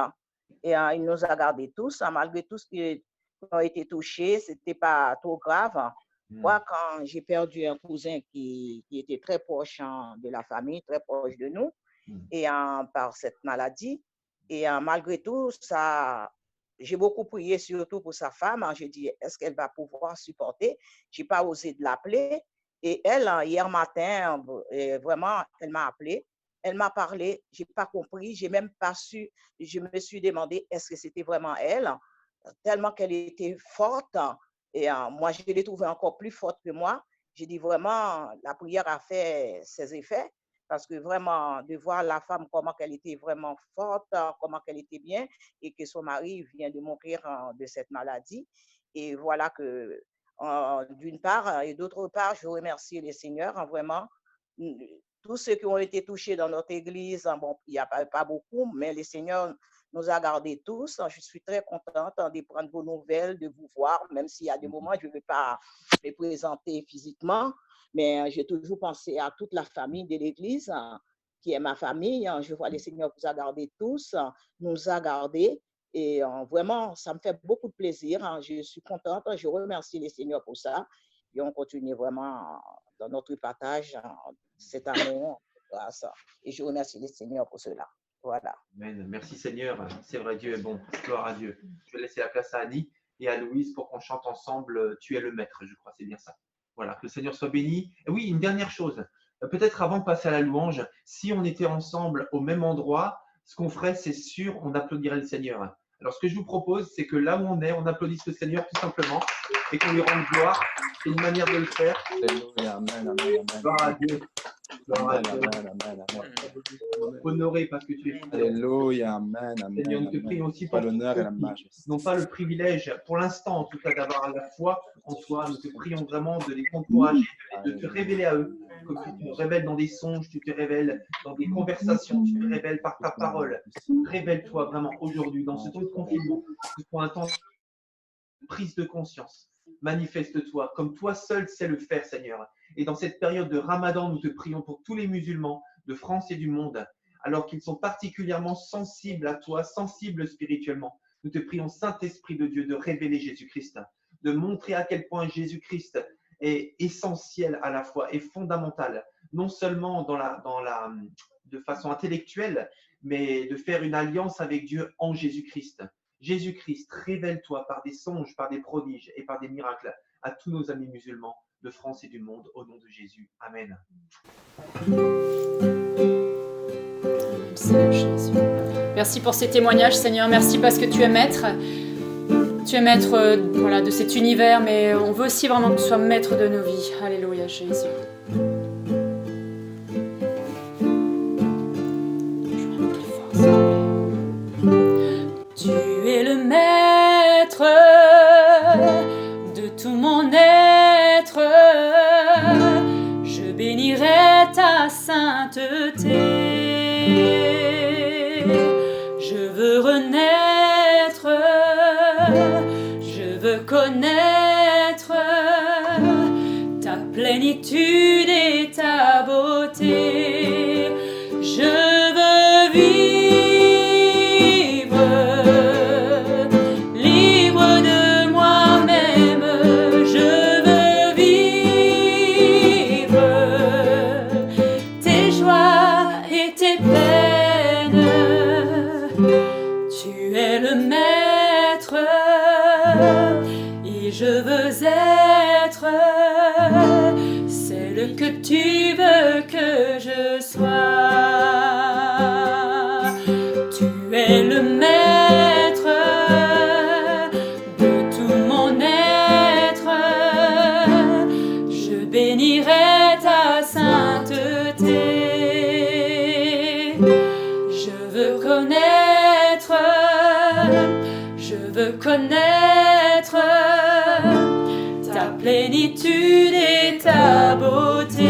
Et il nous a gardés tous, malgré tout ce qui a été touché, ce n'était pas trop grave. Moi, quand j'ai perdu un cousin qui était très proche de la famille, très proche de nous, et par cette maladie, et malgré tout, ça, j'ai beaucoup prié, surtout pour sa femme. J'ai dit, est-ce qu'elle va pouvoir supporter? Je n'ai pas osé de l'appeler. Et elle, hier matin, vraiment, elle m'a appelé. Elle m'a parlé, je n'ai pas compris, je n'ai même pas su. Je me suis demandé, est-ce que c'était vraiment elle? Tellement qu'elle était forte. Et moi, je l'ai trouvée encore plus forte que moi. J'ai dit vraiment, la prière a fait ses effets. Parce que vraiment, de voir la femme, comment elle était vraiment forte, comment elle était bien, et que son mari vient de mourir de cette maladie. Et voilà que, d'une part, et d'autre part, je remercie les seigneurs, vraiment. Tous ceux qui ont été touchés dans notre église, bon, il n'y a pas beaucoup, mais les seigneurs nous a gardés tous. Je suis très contente de prendre vos nouvelles, de vous voir, même s'il y a des moments, je ne vais pas les présenter physiquement. Mais j'ai toujours pensé à toute la famille de l'Église, qui est ma famille. Je vois les seigneurs vous a gardés tous, nous a gardés. Et vraiment, ça me fait beaucoup de plaisir. Je suis contente. Je remercie les seigneurs pour ça. Et on continue vraiment dans notre partage cet amour. Grâce. Et je remercie les seigneurs pour cela. Voilà. Amen. Merci Seigneur. C'est vrai, Dieu est bon. Gloire à Dieu. Je vais laisser la place à Annie et à Louise pour qu'on chante ensemble Tu es le maître, je crois. C'est bien ça. Voilà, que le Seigneur soit béni. Et oui, une dernière chose, peut-être avant de passer à la louange, si on était ensemble au même endroit, ce qu'on ferait, c'est sûr, on applaudirait le Seigneur. Alors, ce que je vous propose, c'est que là où on est, on applaudisse le Seigneur tout simplement et qu'on lui rende gloire. C'est une manière de le faire. Alléluia, amen, amen, amen. Gloire à Dieu. Gloire à Dieu. Amen, amen, amen. Honoré parce que tu es fidèle. Alléluia, amen, amen. Seigneur, nous te prions aussi pour l'honneur et la ceux qui majesté. n'ont pas le privilège, pour l'instant en tout cas, d'avoir la foi en toi. Nous te prions vraiment de les encourager, de te révéler à eux, comme tu te révèles dans des songes, tu te révèles dans des conversations, tu te révèles par ta parole. Révèle-toi vraiment aujourd'hui, dans ce temps de confinement, pour un temps de prise de conscience. Manifeste-toi comme toi seul sais le faire, Seigneur. Et dans cette période de Ramadan, nous te prions pour tous les musulmans de France et du monde, alors qu'ils sont particulièrement sensibles à toi, sensibles spirituellement. Nous te prions, Saint-Esprit de Dieu, de révéler Jésus-Christ, de montrer à quel point Jésus-Christ est essentiel à la fois et fondamental, non seulement de façon intellectuelle, mais de faire une alliance avec Dieu en Jésus-Christ. Jésus-Christ, révèle-toi par des songes, par des prodiges et par des miracles à tous nos amis musulmans de France et du monde, au nom de Jésus. Amen. Seigneur Jésus. Merci pour ces témoignages, Seigneur. Merci parce que tu es maître. Tu es maître voilà, de cet univers, mais on veut aussi vraiment que tu sois maître de nos vies. Alléluia, Jésus. Tu es le maître de tout mon être. Je bénirai ta sainteté. Je veux renaître, je veux connaître ta plénitude et ta beauté. Je veux vivre libre de moi-même. Je veux vivre tes joies et tes peines. Tu es le maître et je veux être celle que tu veux que je sois. Tu es le maître de tout mon être. Je bénirai ta sainteté. Je veux connaître, je veux connaître ta plénitude et ta beauté.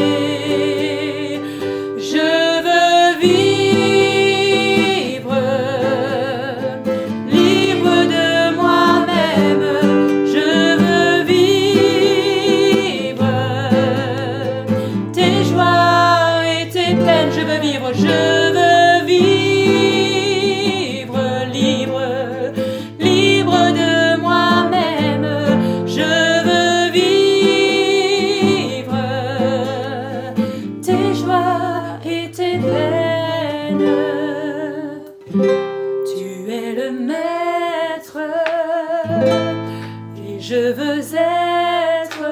Et je veux être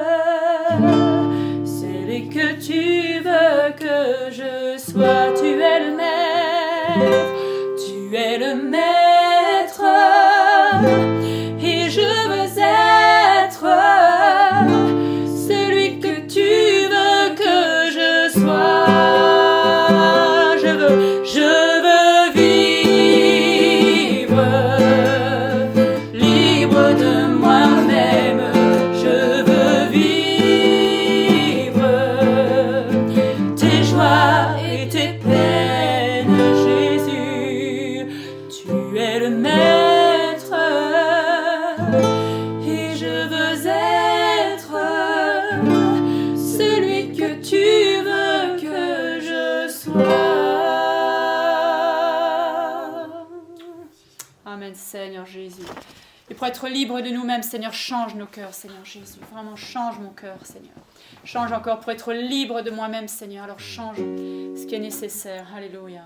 celui que tu veux que je sois. Tu es le maître, tu es le maître. Et je veux être celui que tu veux que je sois. Je veux vivre libre de moi-même. Je veux vivre tes joies et tes peines, Jésus. Tu es le maître et je veux être celui que tu veux que je sois. Amen, Seigneur Jésus. Et pour être libre de nous-mêmes, Seigneur, change nos cœurs, Seigneur Jésus. Vraiment, change mon cœur, Seigneur. Change encore pour être libre de moi-même, Seigneur. Alors change ce qui est nécessaire. Alléluia.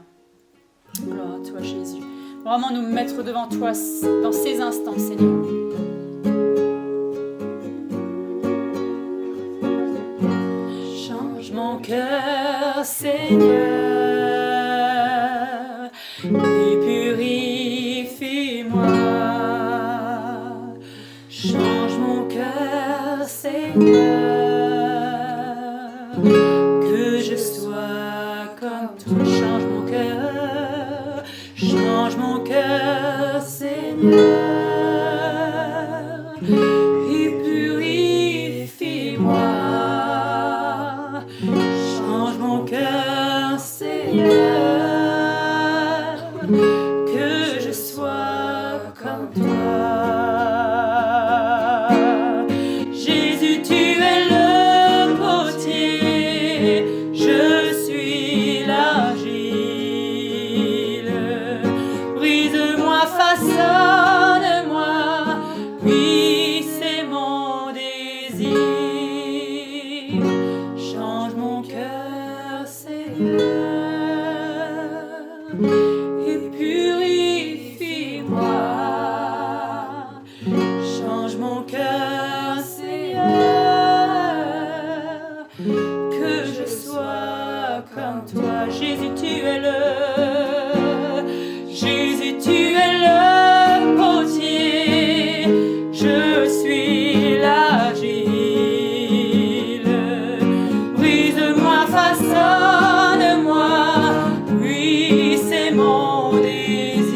Gloire à toi, Jésus. Vraiment nous mettre devant toi dans ces instants, Seigneur. Change mon cœur, Seigneur, et purifie-moi. Change mon cœur, Seigneur, que je sois comme toi. Change mon cœur, change mon cœur, Seigneur, et purifie-moi. Change mon cœur, Seigneur, que je sois comme toi. Jésus, tu es le potier, je suis l'argile. Brise-moi, façonne-moi, oui, c'est mon désir. Change mon cœur, Seigneur, et purifie-moi. Change mon cœur, Seigneur, que je sois comme toi. Jésus, tu es Jésus, tu es le potier, je suis l'argile. Brise-moi, façonne-moi, oui, c'est mon désir.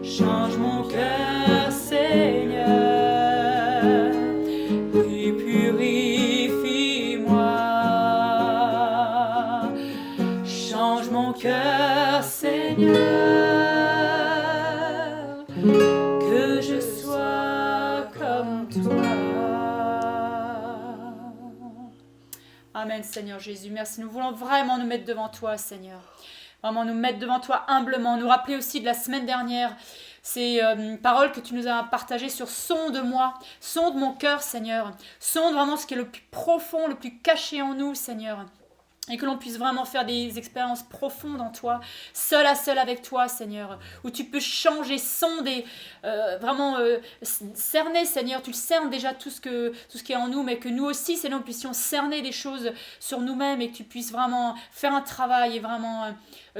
Change mon cœur, Seigneur, et purifie-moi. Change mon cœur, Seigneur, que je sois comme toi. Amen, Seigneur Jésus. Merci. Nous voulons vraiment nous mettre devant toi, Seigneur. Vraiment nous mettre devant toi humblement. Nous rappeler aussi de la semaine dernière ces paroles que tu nous as partagées sur sonde-moi, sonde mon cœur, Seigneur. Sonde vraiment ce qui est le plus profond, le plus caché en nous, Seigneur. Et que l'on puisse vraiment faire des expériences profondes en toi, seul à seul avec toi, Seigneur, où tu peux changer, sonder, vraiment cerner, Seigneur. Tu le cernes déjà tout ce qui est en nous, mais que nous aussi, Seigneur, nous puissions cerner des choses sur nous-mêmes et que tu puisses vraiment faire un travail et vraiment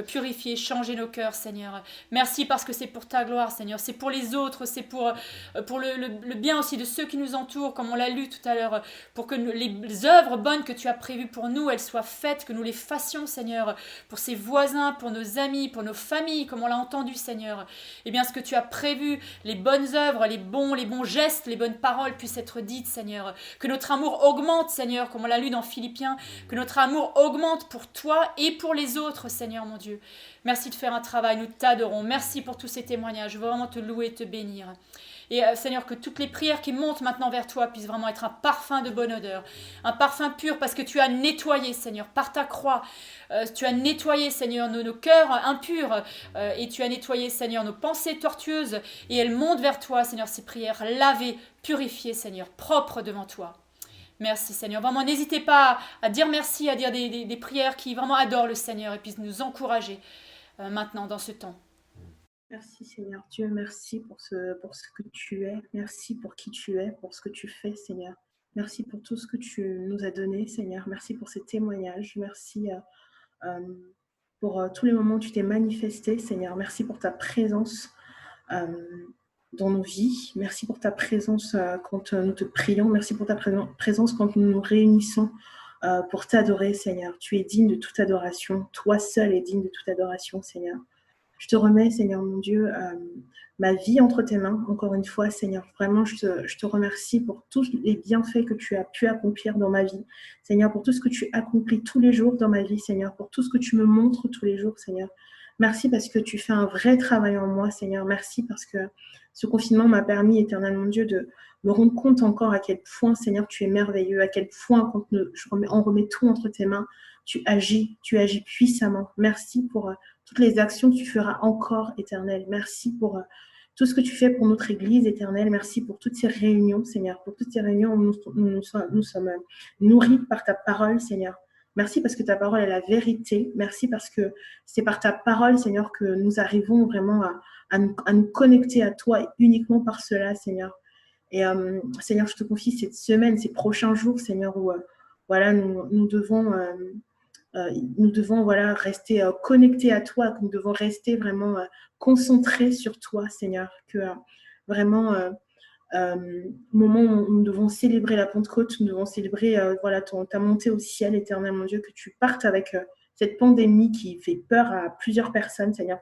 purifier, changer nos cœurs, Seigneur. Merci parce que c'est pour ta gloire, Seigneur. C'est pour les autres, c'est pour le bien aussi de ceux qui nous entourent, comme on l'a lu tout à l'heure, pour que les œuvres bonnes que tu as prévues pour nous, elles soient faites, que nous les fassions, Seigneur, pour ses voisins, pour nos amis, pour nos familles, comme on l'a entendu, Seigneur. Eh bien, ce que tu as prévu, les bonnes œuvres, les bons gestes, les bonnes paroles puissent être dites, Seigneur. Que notre amour augmente, Seigneur, comme on l'a lu dans Philippiens, que notre amour augmente pour toi et pour les autres, Seigneur, mon Dieu. Merci de faire un travail, nous t'adorons. Merci pour tous ces témoignages. Je veux vraiment te louer et te bénir. Et Seigneur, que toutes les prières qui montent maintenant vers toi puissent vraiment être un parfum de bonne odeur, un parfum pur parce que tu as nettoyé, Seigneur, par ta croix. Tu as nettoyé, Seigneur, nos cœurs impurs et tu as nettoyé, Seigneur, nos pensées tortueuses et elles montent vers toi, Seigneur, ces prières lavées, purifiées, Seigneur, propres devant toi. Merci, Seigneur. Vraiment, n'hésitez pas à dire merci, à dire des prières qui vraiment adorent le Seigneur et puissent nous encourager maintenant dans ce temps. Merci Seigneur Dieu, merci pour ce que tu es, merci pour qui tu es, pour ce que tu fais Seigneur. Merci pour tout ce que tu nous as donné Seigneur, merci pour ces témoignages, merci pour tous les moments où tu t'es manifesté Seigneur, merci pour ta présence dans nos vies, merci pour ta présence quand nous te prions, merci pour ta présence quand nous nous réunissons pour t'adorer Seigneur. Tu es digne de toute adoration, toi seul es digne de toute adoration Seigneur. Je te remets, Seigneur mon Dieu, ma vie entre tes mains, encore une fois, Seigneur. Vraiment, je te remercie pour tous les bienfaits que tu as pu accomplir dans ma vie. Seigneur, pour tout ce que tu accomplis tous les jours dans ma vie, Seigneur, pour tout ce que tu me montres tous les jours, Seigneur. Merci parce que tu fais un vrai travail en moi, Seigneur. Merci parce que ce confinement m'a permis, éternel mon Dieu, de me rendre compte encore à quel point, Seigneur, tu es merveilleux, à quel point, quand on remet tout entre tes mains, tu agis puissamment. Merci pour toutes les actions que tu feras encore, éternel. Merci pour tout ce que tu fais pour notre Église, éternelle. Merci pour toutes ces réunions, Seigneur. Pour toutes ces réunions où nous sommes nourris par ta parole, Seigneur. Merci parce que ta parole est la vérité. Merci parce que c'est par ta parole, Seigneur, que nous arrivons vraiment à nous connecter à toi et uniquement par cela, Seigneur. Et Seigneur, je te confie cette semaine, ces prochains jours, Seigneur, où voilà, nous devons voilà, rester connectés à toi, nous devons rester vraiment concentrés sur toi, Seigneur, que vraiment, au moment où nous devons célébrer la Pentecôte, nous devons célébrer voilà, ta montée au ciel, éternel, mon Dieu, que tu partes avec cette pandémie qui fait peur à plusieurs personnes, Seigneur,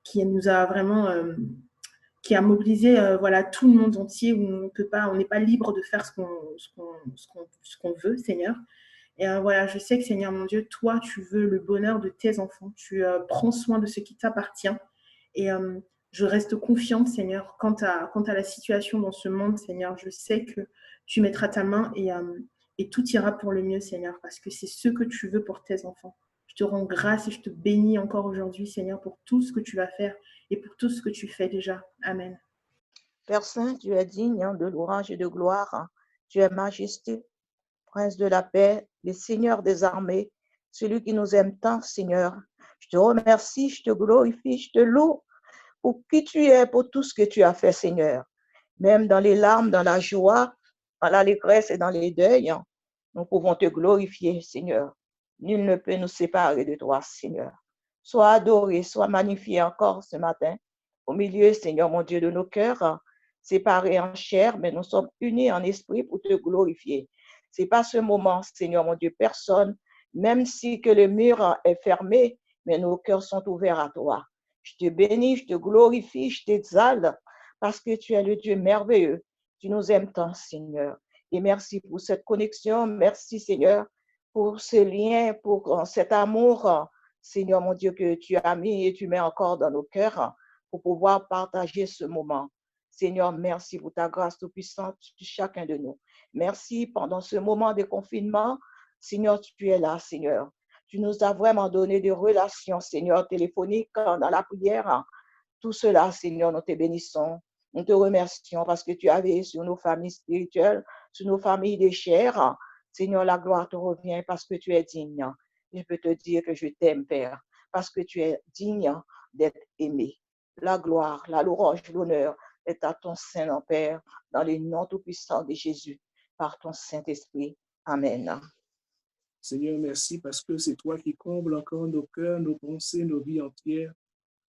qui nous a vraiment... qui a mobilisé voilà, tout le monde entier, où on n'est pas libre de faire ce qu'on veut, Seigneur. Et voilà, je sais que Seigneur mon Dieu, toi, tu veux le bonheur de tes enfants. Tu prends soin de ce qui t'appartient. Et je reste confiante, Seigneur, quant à la situation dans ce monde, Seigneur. Je sais que tu mettras ta main et tout ira pour le mieux, Seigneur, parce que c'est ce que tu veux pour tes enfants. Je te rends grâce et je te bénis encore aujourd'hui, Seigneur, pour tout ce que tu vas faire et pour tout ce que tu fais déjà. Amen. Père Saint, tu es digne de louange et de gloire. Tu es majesté, Prince de la paix, le Seigneur des armées, celui qui nous aime tant, Seigneur. Je te remercie, je te glorifie, je te loue pour qui tu es, pour tout ce que tu as fait, Seigneur. Même dans les larmes, dans la joie, dans l'allégresse et dans les deuils, nous pouvons te glorifier, Seigneur. Nul ne peut nous séparer de toi, Seigneur. Sois adoré, sois magnifié encore ce matin, au milieu, Seigneur, mon Dieu, de nos cœurs, séparés en chair, mais nous sommes unis en esprit pour te glorifier. C'est pas ce moment, Seigneur, mon Dieu, personne, même si que le mur est fermé, mais nos cœurs sont ouverts à toi. Je te bénis, je te glorifie, je t'exalte, parce que tu es le Dieu merveilleux. Tu nous aimes tant, Seigneur. Et merci pour cette connexion. Merci, Seigneur, pour ce lien, pour cet amour, Seigneur, mon Dieu, que tu as mis et tu mets encore dans nos cœurs pour pouvoir partager ce moment. Seigneur, merci pour ta grâce toute-puissante sur chacun de nous. Merci pendant ce moment de confinement. Seigneur, tu es là, Seigneur. Tu nous as vraiment donné des relations, Seigneur, téléphoniques, dans la prière. Tout cela, Seigneur, nous te bénissons. Nous te remercions parce que tu as veillé sur nos familles spirituelles, sur nos familles de chair. Seigneur, la gloire te revient parce que tu es digne. Je peux te dire que je t'aime, Père, parce que tu es digne d'être aimé. La gloire, la louange, l'honneur est à ton Saint-Nom, Père, dans le nom tout-puissant de Jésus, par ton Saint-Esprit. Amen. Seigneur, merci parce que c'est toi qui combles encore nos cœurs, nos pensées, nos vies entières.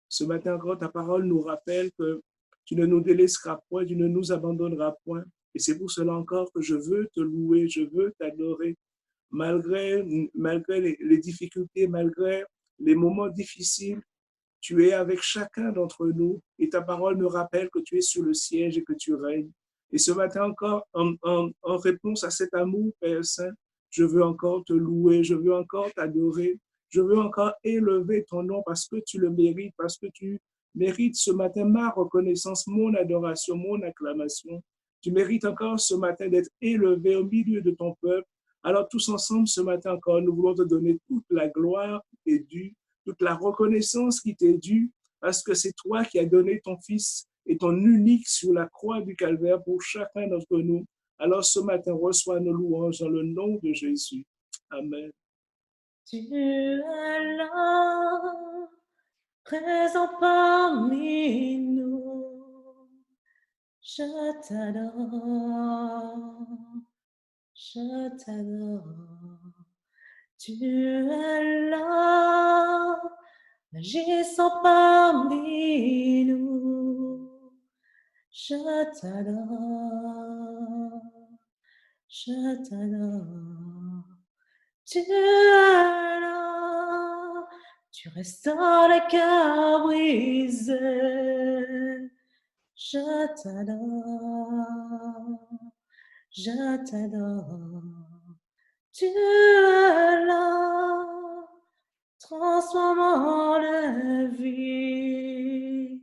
Ce matin encore, ta parole nous rappelle que tu ne nous délaisseras point, tu ne nous abandonneras point. Et c'est pour cela encore que je veux te louer, je veux t'adorer. Malgré les difficultés, malgré les moments difficiles, tu es avec chacun d'entre nous et ta parole me rappelle que tu es sur le siège et que tu règnes. Et ce matin encore, en réponse à cet amour, Père Saint, je veux encore te louer, je veux encore t'adorer, je veux encore élever ton nom parce que tu le mérites, parce que tu mérites ce matin ma reconnaissance, mon adoration, mon acclamation. Tu mérites encore ce matin d'être élevé au milieu de ton peuple. Alors tous ensemble ce matin encore, nous voulons te donner toute la gloire qui t'est due, toute la reconnaissance qui t'est due, parce que c'est toi qui as donné ton Fils et ton unique sur la croix du Calvaire pour chacun d'entre nous. Alors ce matin, reçois nos louanges dans le nom de Jésus. Amen. Tu es là, présent parmi nous. Je t'adore, je t'adore. Tu es là, agissant parmi nous. Je t'adore, je t'adore. Tu es là, tu restaures les cœurs brisés. Je t'adore, je t'adore. Tu es là, transformant la vie.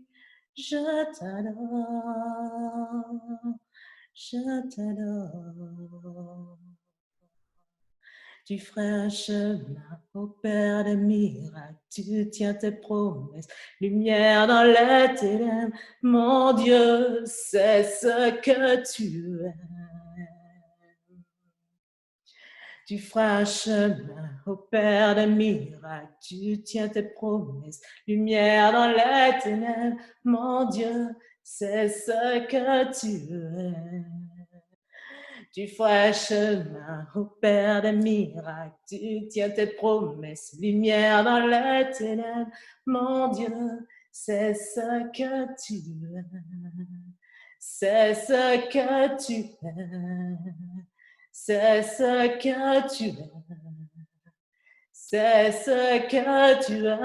Je t'adore, je t'adore. Tu ferais un chemin au Père des miracles, tu tiens tes promesses, lumière dans les ténèbres, mon Dieu, c'est ce que tu es. Tu feras un chemin au Père des miracles, tu tiens tes promesses, lumière dans les ténèbres, mon Dieu, c'est ce que tu es. Tu feras un chemin au Père des miracles, tu tiens tes promesses, lumière dans les ténèbres, mon Dieu, c'est ce que tu es. C'est ce que tu es. C'est ce que tu es. C'est ce que tu es.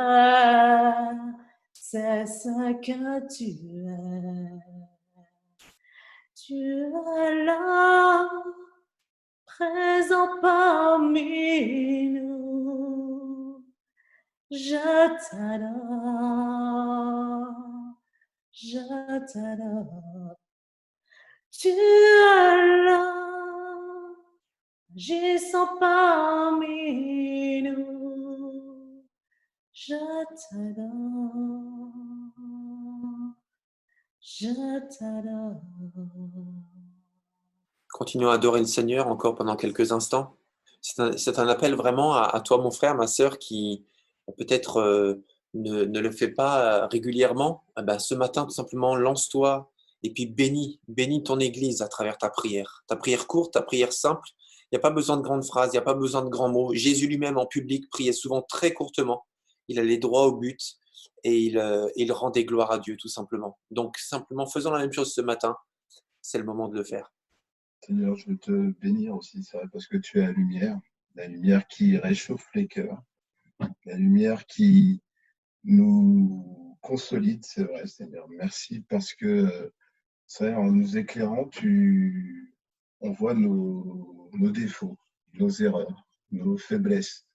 C'est ce que tu es. Tu es là, présent parmi nous. Je t'adore, je t'adore. Tu es là, agissant parmi nous. Je t'adore, je t'adore. Continuons à adorer le Seigneur encore pendant quelques instants. C'est un appel vraiment à toi, mon frère, ma sœur, qui peut-être ne le fait pas régulièrement. Eh ben, ce matin, tout simplement, lance-toi et puis bénis ton Église à travers ta prière. Ta prière courte, ta prière simple. Il n'y a pas besoin de grandes phrases, il n'y a pas besoin de grands mots. Jésus lui-même, en public, priait souvent très courtement. Il allait droit au but et il rendait gloire à Dieu, tout simplement. Donc, simplement, faisons la même chose ce matin. C'est le moment de le faire. Seigneur, je veux te bénir aussi, c'est vrai, parce que tu es la lumière qui réchauffe les cœurs, la lumière qui nous consolide, c'est vrai, Seigneur. Merci parce que, c'est vrai, en nous éclairant, on voit nos défauts, nos erreurs, nos faiblesses.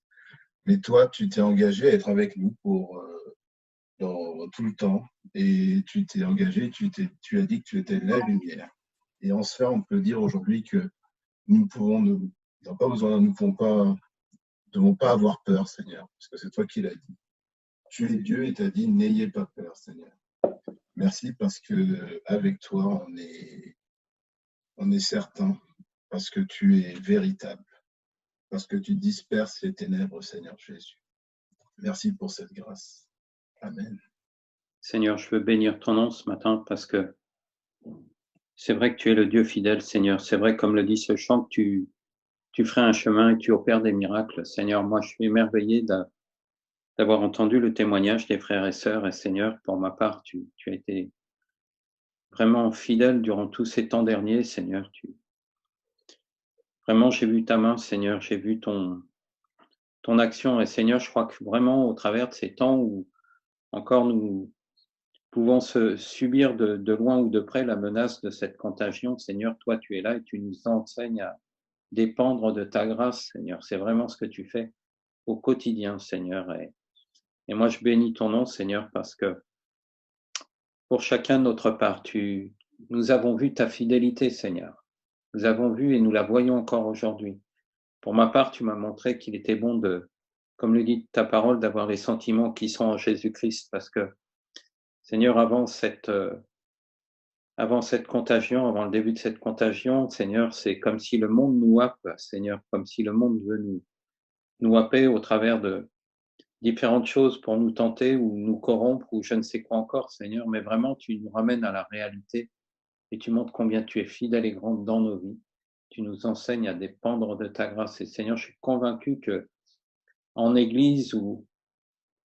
Mais toi, tu t'es engagé à être avec nous dans tout le temps, et tu t'es engagé, tu as dit que tu étais la lumière. Et en cela, on peut dire aujourd'hui que nous ne devons pas avoir peur, Seigneur, parce que c'est toi qui l'as dit. Tu es Dieu et tu as dit, n'ayez pas peur, Seigneur. Merci parce que avec toi, on est certain, parce que tu es véritable, parce que tu disperses les ténèbres, Seigneur Jésus. Merci pour cette grâce. Amen. Seigneur, je veux bénir ton nom ce matin parce que c'est vrai que tu es le Dieu fidèle, Seigneur. C'est vrai, comme le dit ce chant, que tu ferais un chemin et que tu opères des miracles. Seigneur, moi, je suis émerveillé d'avoir entendu le témoignage des frères et sœurs. Et Seigneur, pour ma part, tu as été vraiment fidèle durant tous ces temps derniers, Seigneur. Vraiment, j'ai vu ta main, Seigneur. J'ai vu ton action. Et Seigneur, je crois que vraiment, au travers de ces temps où encore nous pouvons subir de loin ou de près la menace de cette contagion, Seigneur, toi, tu es là et tu nous enseignes à dépendre de ta grâce, Seigneur. C'est vraiment ce que tu fais au quotidien, Seigneur. Et moi, je bénis ton nom, Seigneur, parce que pour chacun de notre part, nous avons vu ta fidélité, Seigneur. Nous avons vu et nous la voyons encore aujourd'hui. Pour ma part, tu m'as montré qu'il était bon comme le dit ta parole, d'avoir les sentiments qui sont en Jésus-Christ, parce que Seigneur, avant cette contagion, avant le début de cette contagion, Seigneur, c'est comme si le monde nous happe, Seigneur, comme si le monde veut nous happer au travers de différentes choses pour nous tenter ou nous corrompre ou je ne sais quoi encore, Seigneur, mais vraiment, tu nous ramènes à la réalité et tu montres combien tu es fidèle et grand dans nos vies. Tu nous enseignes à dépendre de ta grâce. Et Seigneur, je suis convaincu que en Église ou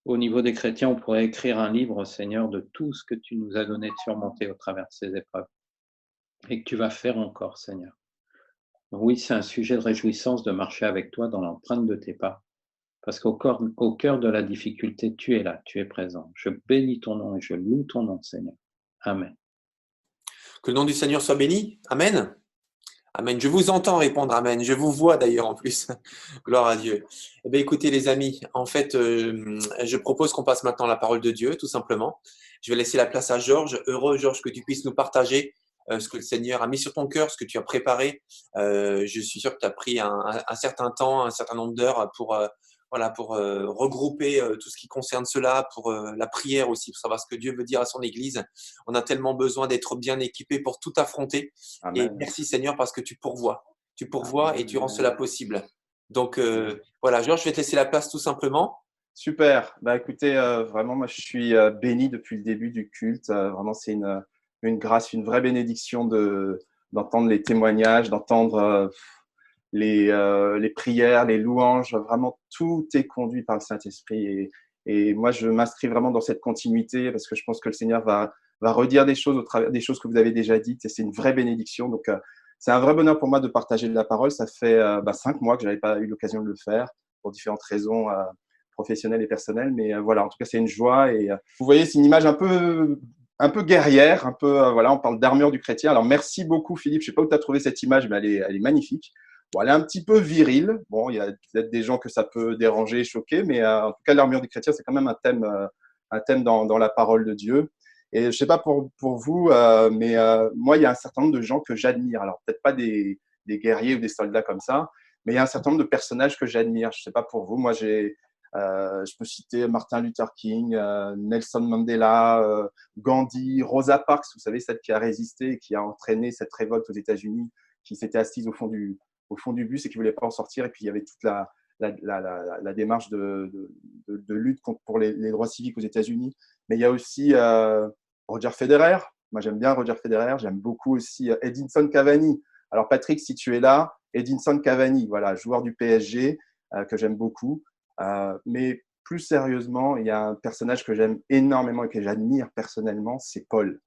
au niveau des chrétiens, on pourrait écrire un livre, Seigneur, de tout ce que tu nous as donné de surmonter au travers de ces épreuves et que tu vas faire encore, Seigneur. Oui, c'est un sujet de réjouissance de marcher avec toi dans l'empreinte de tes pas. Parce qu'au cœur de la difficulté, tu es là, tu es présent. Je bénis ton nom et je loue ton nom, Seigneur. Amen. Que le nom du Seigneur soit béni. Amen. Amen. Je vous entends répondre Amen. Je vous vois d'ailleurs en plus. Gloire à Dieu. Eh bien, écoutez les amis, en fait, je propose qu'on passe maintenant à la parole de Dieu, tout simplement. Je vais laisser la place à Georges. Heureux, Georges, que tu puisses nous partager ce que le Seigneur a mis sur ton cœur, ce que tu as préparé. Je suis sûr que tu as pris un certain temps, un certain nombre d'heures pour regrouper tout ce qui concerne cela, pour la prière aussi, pour savoir ce que Dieu veut dire à son Église. On a tellement besoin d'être bien équipés pour tout affronter. Amen. Et merci Seigneur parce que tu pourvois. Tu pourvois Amen. Et tu rends cela possible. Donc voilà, Georges, je vais te laisser la place tout simplement. Super. Bah, écoutez, vraiment, moi, je suis béni depuis le début du culte. Vraiment, c'est une grâce, une vraie bénédiction d'entendre les témoignages, d'entendre les prières, les louanges. Vraiment, tout est conduit par le Saint-Esprit. Et moi, je m'inscris vraiment dans cette continuité parce que je pense que le Seigneur va redire des choses au travers des choses que vous avez déjà dites. Et c'est une vraie bénédiction. Donc, c'est un vrai bonheur pour moi de partager de la parole. Ça fait 5 mois que je n'avais pas eu l'occasion de le faire pour différentes raisons professionnelles et personnelles. Mais voilà, en tout cas, c'est une joie. Et vous voyez, c'est une image un peu guerrière, un peu voilà, on parle d'armure du chrétien. Alors merci beaucoup Philippe, je sais pas où tu as trouvé cette image, mais elle est magnifique. Bon, elle est un petit peu virile. Bon, il y a peut-être des gens que ça peut déranger, choquer, mais en tout cas l'armure du chrétien, c'est quand même un thème dans la parole de Dieu. Et je sais pas pour vous, mais moi il y a un certain nombre de gens que j'admire. Alors peut-être pas des guerriers ou des soldats comme ça, mais il y a un certain nombre de personnages que j'admire. Je sais pas pour vous, moi je peux citer Martin Luther King, Nelson Mandela, Gandhi, Rosa Parks, vous savez, celle qui a résisté et qui a entraîné cette révolte aux États-Unis, qui s'était assise au fond du bus et qui ne voulait pas en sortir. Et puis, il y avait toute la démarche de lutte pour les droits civiques aux États-Unis. Mais il y a aussi Roger Federer. Moi, j'aime bien Roger Federer. J'aime beaucoup aussi Edinson Cavani. Alors, Patrick, si tu es là, Edinson Cavani, voilà, joueur du PSG que j'aime beaucoup. Mais plus sérieusement, il y a un personnage que j'aime énormément et que j'admire personnellement, c'est Paul.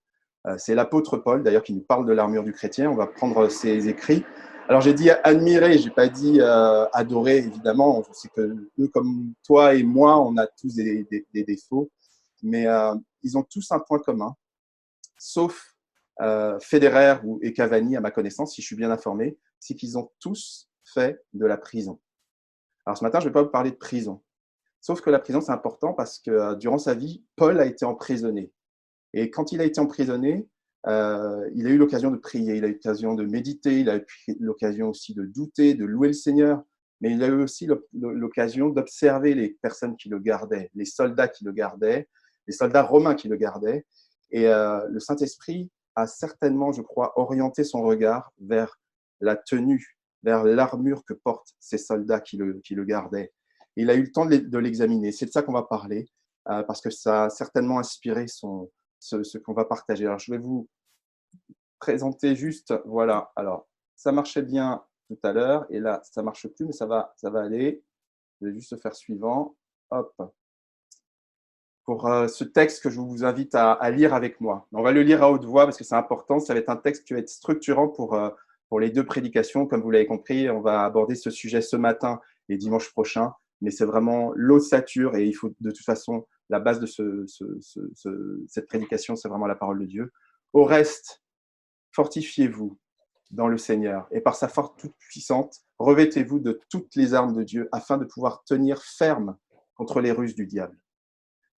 C'est l'apôtre Paul, d'ailleurs, qui nous parle de l'armure du chrétien. On va prendre ses écrits. Alors, j'ai dit admirer, je n'ai pas dit adorer, évidemment. Je sais que eux, comme toi et moi, on a tous des défauts. Mais ils ont tous un point commun, sauf Federer et Cavani, à ma connaissance, si je suis bien informé, c'est qu'ils ont tous fait de la prison. Alors ce matin, je ne vais pas vous parler de prison. Sauf que la prison, c'est important parce que durant sa vie, Paul a été emprisonné. Et quand il a été emprisonné, il a eu l'occasion de prier, il a eu l'occasion de méditer, il a eu l'occasion aussi de douter, de louer le Seigneur. Mais il a eu aussi l'occasion d'observer les personnes qui le gardaient, les soldats qui le gardaient, les soldats romains qui le gardaient. Et le Saint-Esprit a certainement, je crois, orienté son regard vers la tenue, vers l'armure que portent ces soldats qui le gardaient. Il a eu le temps de l'examiner. C'est de ça qu'on va parler, parce que ça a certainement inspiré ce qu'on va partager. Alors, je vais vous présenter juste, voilà. Alors, ça marchait bien tout à l'heure, et là, ça ne marche plus, mais ça va aller. Je vais juste faire suivant. Hop. Pour ce texte que je vous invite à lire avec moi. On va le lire à haute voix parce que c'est important. Ça va être un texte qui va être structurant pour les 2 prédications. Comme vous l'avez compris, on va aborder ce sujet ce matin et dimanche prochain. Mais c'est vraiment l'ossature et il faut de toute façon, la base de cette prédication, c'est vraiment la parole de Dieu. Au reste, fortifiez-vous dans le Seigneur et par sa force toute puissante, revêtez-vous de toutes les armes de Dieu afin de pouvoir tenir ferme contre les ruses du diable.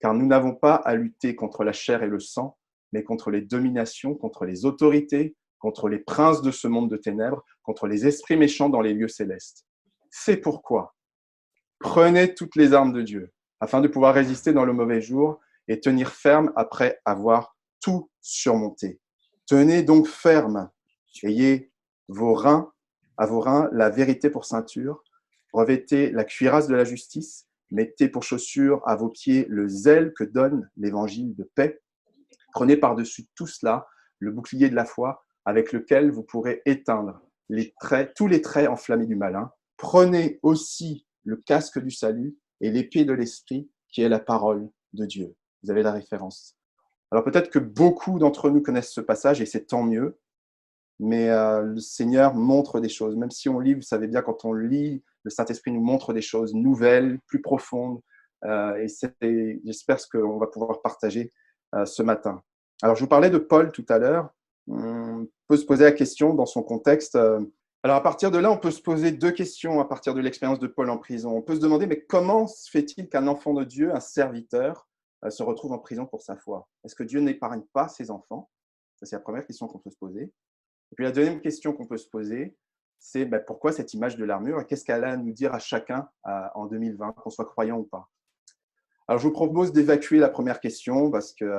Car nous n'avons pas à lutter contre la chair et le sang, mais contre les dominations, contre les autorités, contre les princes de ce monde de ténèbres, contre les esprits méchants dans les lieux célestes. C'est pourquoi prenez toutes les armes de Dieu, afin de pouvoir résister dans le mauvais jour et tenir ferme après avoir tout surmonté. Tenez donc ferme, ayez à vos reins la vérité pour ceinture, revêtez la cuirasse de la justice, Mettez pour chaussure à vos pieds le zèle que donne l'évangile de paix. Prenez par-dessus tout cela le bouclier de la foi avec lequel vous pourrez éteindre tous les traits enflammés du malin. Prenez aussi le casque du salut et l'épée de l'esprit qui est la parole de Dieu. Vous avez la référence. Alors peut-être que beaucoup d'entre nous connaissent ce passage et c'est tant mieux, mais le Seigneur montre des choses. Même si on lit, vous savez bien, quand on lit, le Saint-Esprit nous montre des choses nouvelles, plus profondes. Et j'espère ce qu'on va pouvoir partager ce matin. Alors, je vous parlais de Paul tout à l'heure. On peut se poser la question dans son contexte. Alors, à partir de là, on peut se poser deux questions à partir de l'expérience de Paul en prison. On peut se demander, mais comment se fait-il qu'un enfant de Dieu, un serviteur, se retrouve en prison pour sa foi? Est-ce que Dieu n'épargne pas ses enfants? Ça, c'est la première question qu'on peut se poser. Et puis, la deuxième question qu'on peut se poser, c'est pourquoi cette image de l'armure et qu'est-ce qu'elle a à nous dire à chacun en 2020, qu'on soit croyant ou pas? Alors, je vous propose d'évacuer la première question parce que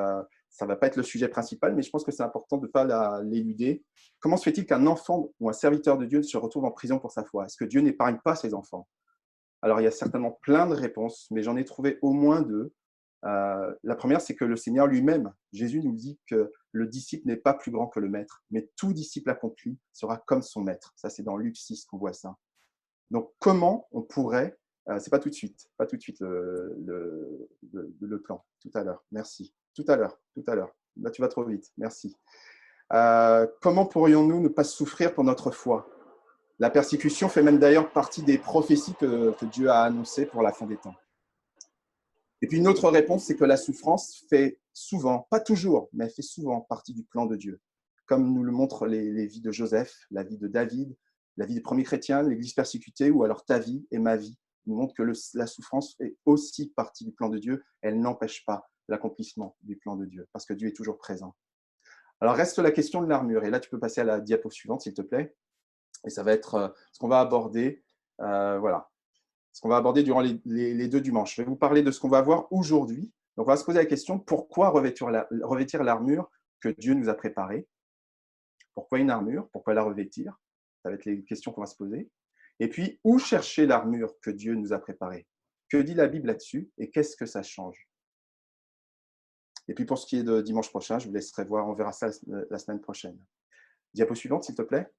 ça ne va pas être le sujet principal, mais je pense que c'est important de ne pas l'éluder. Comment se fait-il qu'un enfant ou un serviteur de Dieu se retrouve en prison pour sa foi? Est-ce que Dieu n'épargne pas ses enfants? Alors, il y a certainement plein de réponses, mais j'en ai trouvé au moins deux. La première, c'est que le Seigneur lui-même, Jésus nous dit que le disciple n'est pas plus grand que le maître, mais tout disciple accompli sera comme son maître. Ça, c'est dans Luc 6 qu'on voit ça. Donc, comment on pourrait, c'est pas tout de suite le plan, tout à l'heure, merci. Tout à l'heure, là tu vas trop vite, merci. Comment pourrions-nous ne pas souffrir pour notre foi? La persécution fait même d'ailleurs partie des prophéties que Dieu a annoncées pour la fin des temps. Et puis une autre réponse, c'est que la souffrance fait souvent, pas toujours, mais elle fait souvent partie du plan de Dieu. Comme nous le montrent les vies de Joseph, la vie de David, la vie des premiers chrétiens, l'Église persécutée, ou alors ta vie et ma vie, nous montrent que la souffrance fait aussi partie du plan de Dieu. Elle n'empêche pas l'accomplissement du plan de Dieu, parce que Dieu est toujours présent. Alors reste la question de l'armure, et là tu peux passer à la diapo suivante, s'il te plaît. Et ça va être ce qu'on va aborder, voilà. Ce qu'on va aborder durant les 2 dimanches. Je vais vous parler de ce qu'on va voir aujourd'hui. Donc, on va se poser la question, pourquoi revêtir l'armure que Dieu nous a préparée? Pourquoi une armure? Pourquoi la revêtir? Ça va être les questions qu'on va se poser. Et puis, où chercher l'armure que Dieu nous a préparée? Que dit la Bible là-dessus? Et qu'est-ce que ça change? Et puis, pour ce qui est de dimanche prochain, je vous laisserai voir, on verra ça la semaine prochaine. Diapo suivante, s'il te plaît.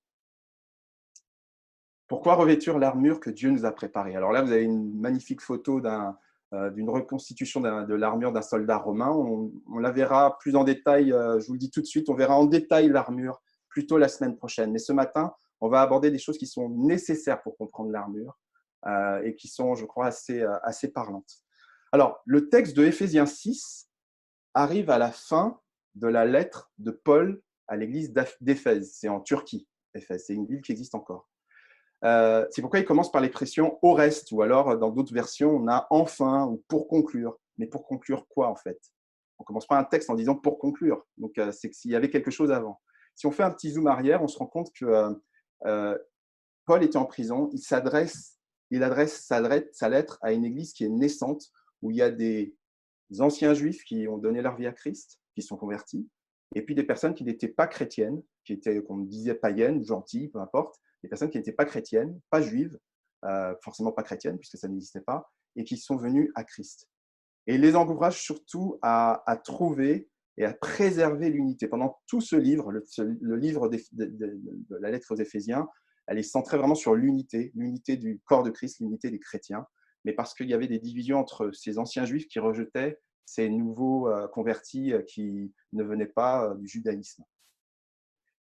Pourquoi revêtir l'armure que Dieu nous a préparée? Alors là, vous avez une magnifique photo d'une reconstitution de l'armure d'un soldat romain. On la verra plus en détail, je vous le dis tout de suite, on verra en détail l'armure plutôt la semaine prochaine. Mais ce matin, on va aborder des choses qui sont nécessaires pour comprendre l'armure et qui sont, je crois, assez parlantes. Alors, le texte de Éphésiens 6 arrive à la fin de la lettre de Paul à l'église d'Éphèse. C'est en Turquie, Éphèse. C'est une ville qui existe encore. C'est pourquoi il commence par l'expression « au reste » ou alors dans d'autres versions, on a « enfin » ou « pour conclure ». Mais pour conclure quoi en fait? On ne commence pas un texte en disant « pour conclure ». Donc c'est qu'il y avait quelque chose avant. Si on fait un petit zoom arrière, on se rend compte que Paul était en prison, il adresse sa lettre à une église qui est naissante, où il y a des anciens juifs qui ont donné leur vie à Christ, qui sont convertis, et puis des personnes qui n'étaient pas chrétiennes, qui étaient, qu'on disait païennes, gentilles, peu importe, des personnes qui n'étaient pas chrétiennes, pas juives, forcément pas chrétiennes, puisque ça n'existait pas, et qui sont venues à Christ. Et il les encourage surtout à trouver et à préserver l'unité. Pendant tout ce livre, le livre de la lettre aux Éphésiens, elle est centrée vraiment sur l'unité du corps de Christ, l'unité des chrétiens, mais parce qu'il y avait des divisions entre ces anciens juifs qui rejetaient ces nouveaux convertis qui ne venaient pas du judaïsme.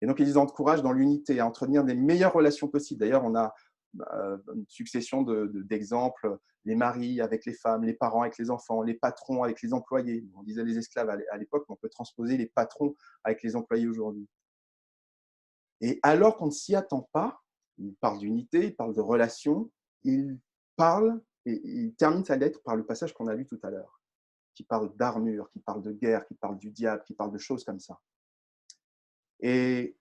Et donc, ils les encouragent dans l'unité, à entretenir des meilleures relations possibles. D'ailleurs, on a une succession d'exemples, les maris avec les femmes, les parents avec les enfants, les patrons avec les employés. On disait les esclaves à l'époque, mais on peut transposer les patrons avec les employés aujourd'hui. Et alors qu'on ne s'y attend pas, il parle d'unité, il parle de relations, il parle et il termine sa lettre par le passage qu'on a lu tout à l'heure, qui parle d'armure, qui parle de guerre, qui parle du diable, qui parle de choses comme ça. Et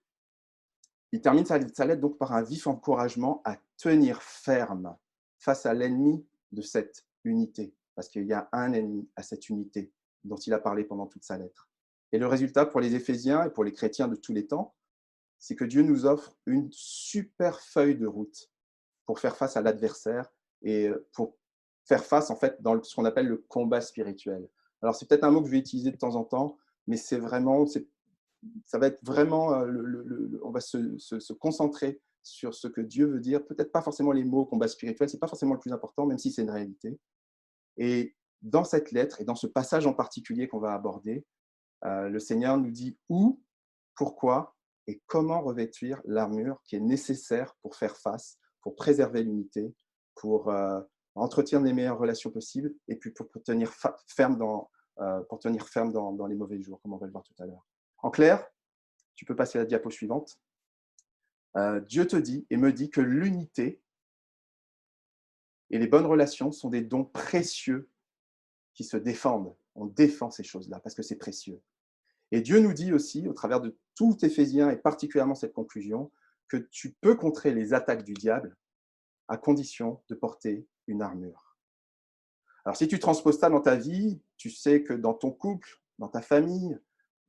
il termine sa lettre donc par un vif encouragement à tenir ferme face à l'ennemi de cette unité, parce qu'il y a un ennemi à cette unité dont il a parlé pendant toute sa lettre. Et le résultat pour les Éphésiens et pour les chrétiens de tous les temps, c'est que Dieu nous offre une super feuille de route pour faire face à l'adversaire et pour faire face en fait dans ce qu'on appelle le combat spirituel. Alors c'est peut-être un mot que je vais utiliser de temps en temps, mais c'est vraiment, ça va être vraiment, on va se concentrer sur ce que Dieu veut dire. Peut-être pas forcément les mots combat spirituel, c'est pas forcément le plus important, même si c'est une réalité. Et dans cette lettre et dans ce passage en particulier qu'on va aborder, le Seigneur nous dit où, pourquoi et comment revêtir l'armure qui est nécessaire pour faire face, pour préserver l'unité, pour entretenir les meilleures relations possibles et puis pour tenir ferme dans les mauvais jours, comme on va le voir tout à l'heure. En clair, tu peux passer à la diapo suivante. Dieu te dit et me dit que l'unité et les bonnes relations sont des dons précieux qui se défendent. On défend ces choses-là parce que c'est précieux. Et Dieu nous dit aussi, au travers de tout Éphésiens et particulièrement cette conclusion, que tu peux contrer les attaques du diable à condition de porter une armure. Alors si tu transposes ça dans ta vie, tu sais que dans ton couple, dans ta famille,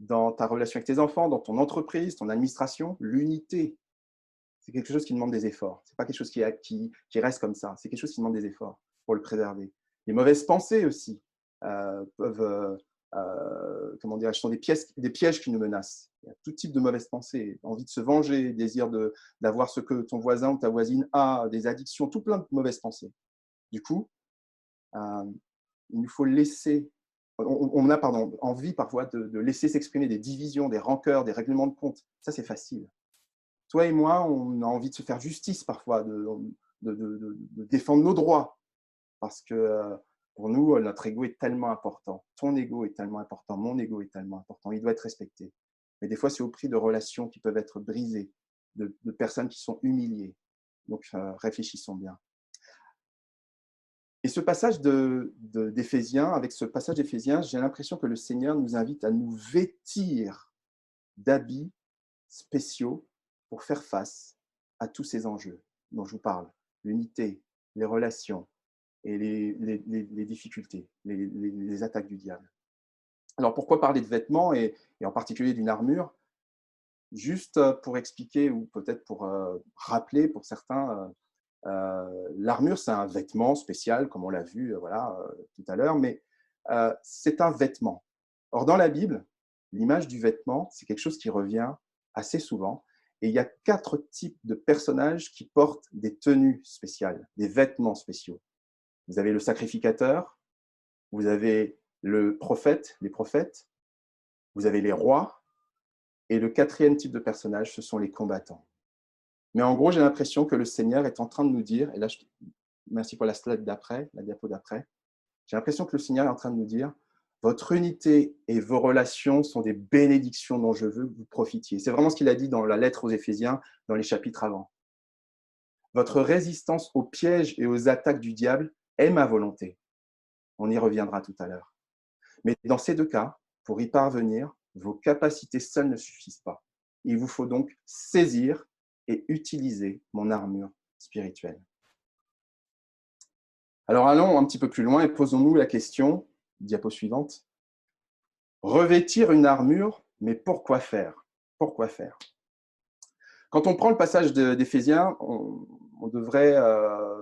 dans ta relation avec tes enfants, dans ton entreprise, ton administration, l'unité, c'est quelque chose qui demande des efforts. Ce n'est pas quelque chose qui reste comme ça. C'est quelque chose qui demande des efforts pour le préserver. Les mauvaises pensées aussi peuvent, comment dire, sont des pièges qui nous menacent. Il y a tout type de mauvaises pensées, envie de se venger, désir d'avoir ce que ton voisin ou ta voisine a, des addictions, tout plein de mauvaises pensées. Du coup, il nous faut laisser, on a envie parfois de laisser s'exprimer des divisions, des rancœurs, des règlements de compte. Ça, c'est facile. Toi et moi, on a envie de se faire justice parfois, de défendre nos droits, parce que pour nous, notre ego est tellement important. Ton ego est tellement important, mon ego est tellement important. Il doit être respecté. Mais des fois, c'est au prix de relations qui peuvent être brisées, de personnes qui sont humiliées. Donc, réfléchissons bien. Et ce passage d'Éphésiens, avec ce passage d'Éphésiens, j'ai l'impression que le Seigneur nous invite à nous vêtir d'habits spéciaux pour faire face à tous ces enjeux dont je vous parle. L'unité, les relations et les difficultés, les attaques du diable. Alors pourquoi parler de vêtements et en particulier d'une armure? Juste pour expliquer ou peut-être pour rappeler pour certains, l'armure c'est un vêtement spécial comme on l'a vu tout à l'heure, mais c'est un vêtement. Or dans la Bible, l'image du vêtement, c'est quelque chose qui revient assez souvent. Et il y a 4 types de personnages qui portent des tenues spéciales, des vêtements spéciaux. Vous avez le sacrificateur, vous avez le prophète, les prophètes, vous avez les rois, et le 4e type de personnage, ce sont les combattants. Mais en gros, j'ai l'impression que le Seigneur est en train de nous dire, et là, merci pour la slide d'après, la diapo d'après, j'ai l'impression que le Seigneur est en train de nous dire, votre unité et vos relations sont des bénédictions dont je veux que vous profitiez. C'est vraiment ce qu'il a dit dans la lettre aux Éphésiens, dans les chapitres avant. Votre résistance aux pièges et aux attaques du diable est ma volonté. On y reviendra tout à l'heure. Mais dans ces 2 cas, pour y parvenir, vos capacités seules ne suffisent pas. Il vous faut donc saisir et utiliser mon armure spirituelle. Alors allons un petit peu plus loin et posons-nous la question, diapo suivante. Revêtir une armure, mais pourquoi faire? Pourquoi faire? Quand on prend le passage d'Éphésiens, on devrait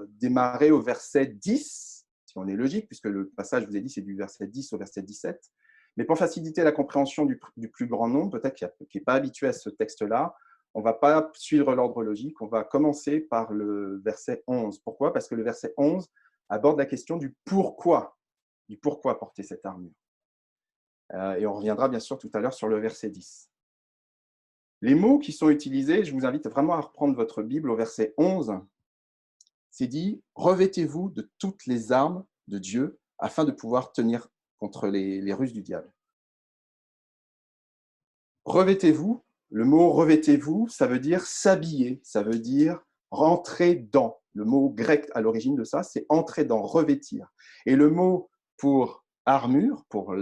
démarrer au verset 10, si on est logique, puisque le passage, je vous ai dit, c'est du verset 10 au verset 17. Mais pour faciliter la compréhension du plus grand nombre, peut-être qui n'est pas habitué à ce texte-là, on ne va pas suivre l'ordre logique, on va commencer par le verset 11. Pourquoi? Parce que le verset 11 aborde la question du pourquoi porter cette armure. Et on reviendra bien sûr tout à l'heure sur le verset 10. Les mots qui sont utilisés, je vous invite vraiment à reprendre votre Bible au verset 11. C'est dit « Revêtez-vous de toutes les armes de Dieu afin de pouvoir tenir contre les ruses du diable. » Revêtez-vous, le mot « revêtez-vous », ça veut dire s'habiller, ça veut dire rentrer dans. Le mot grec à l'origine de ça, c'est entrer dans, revêtir. Et le mot pour armure, pour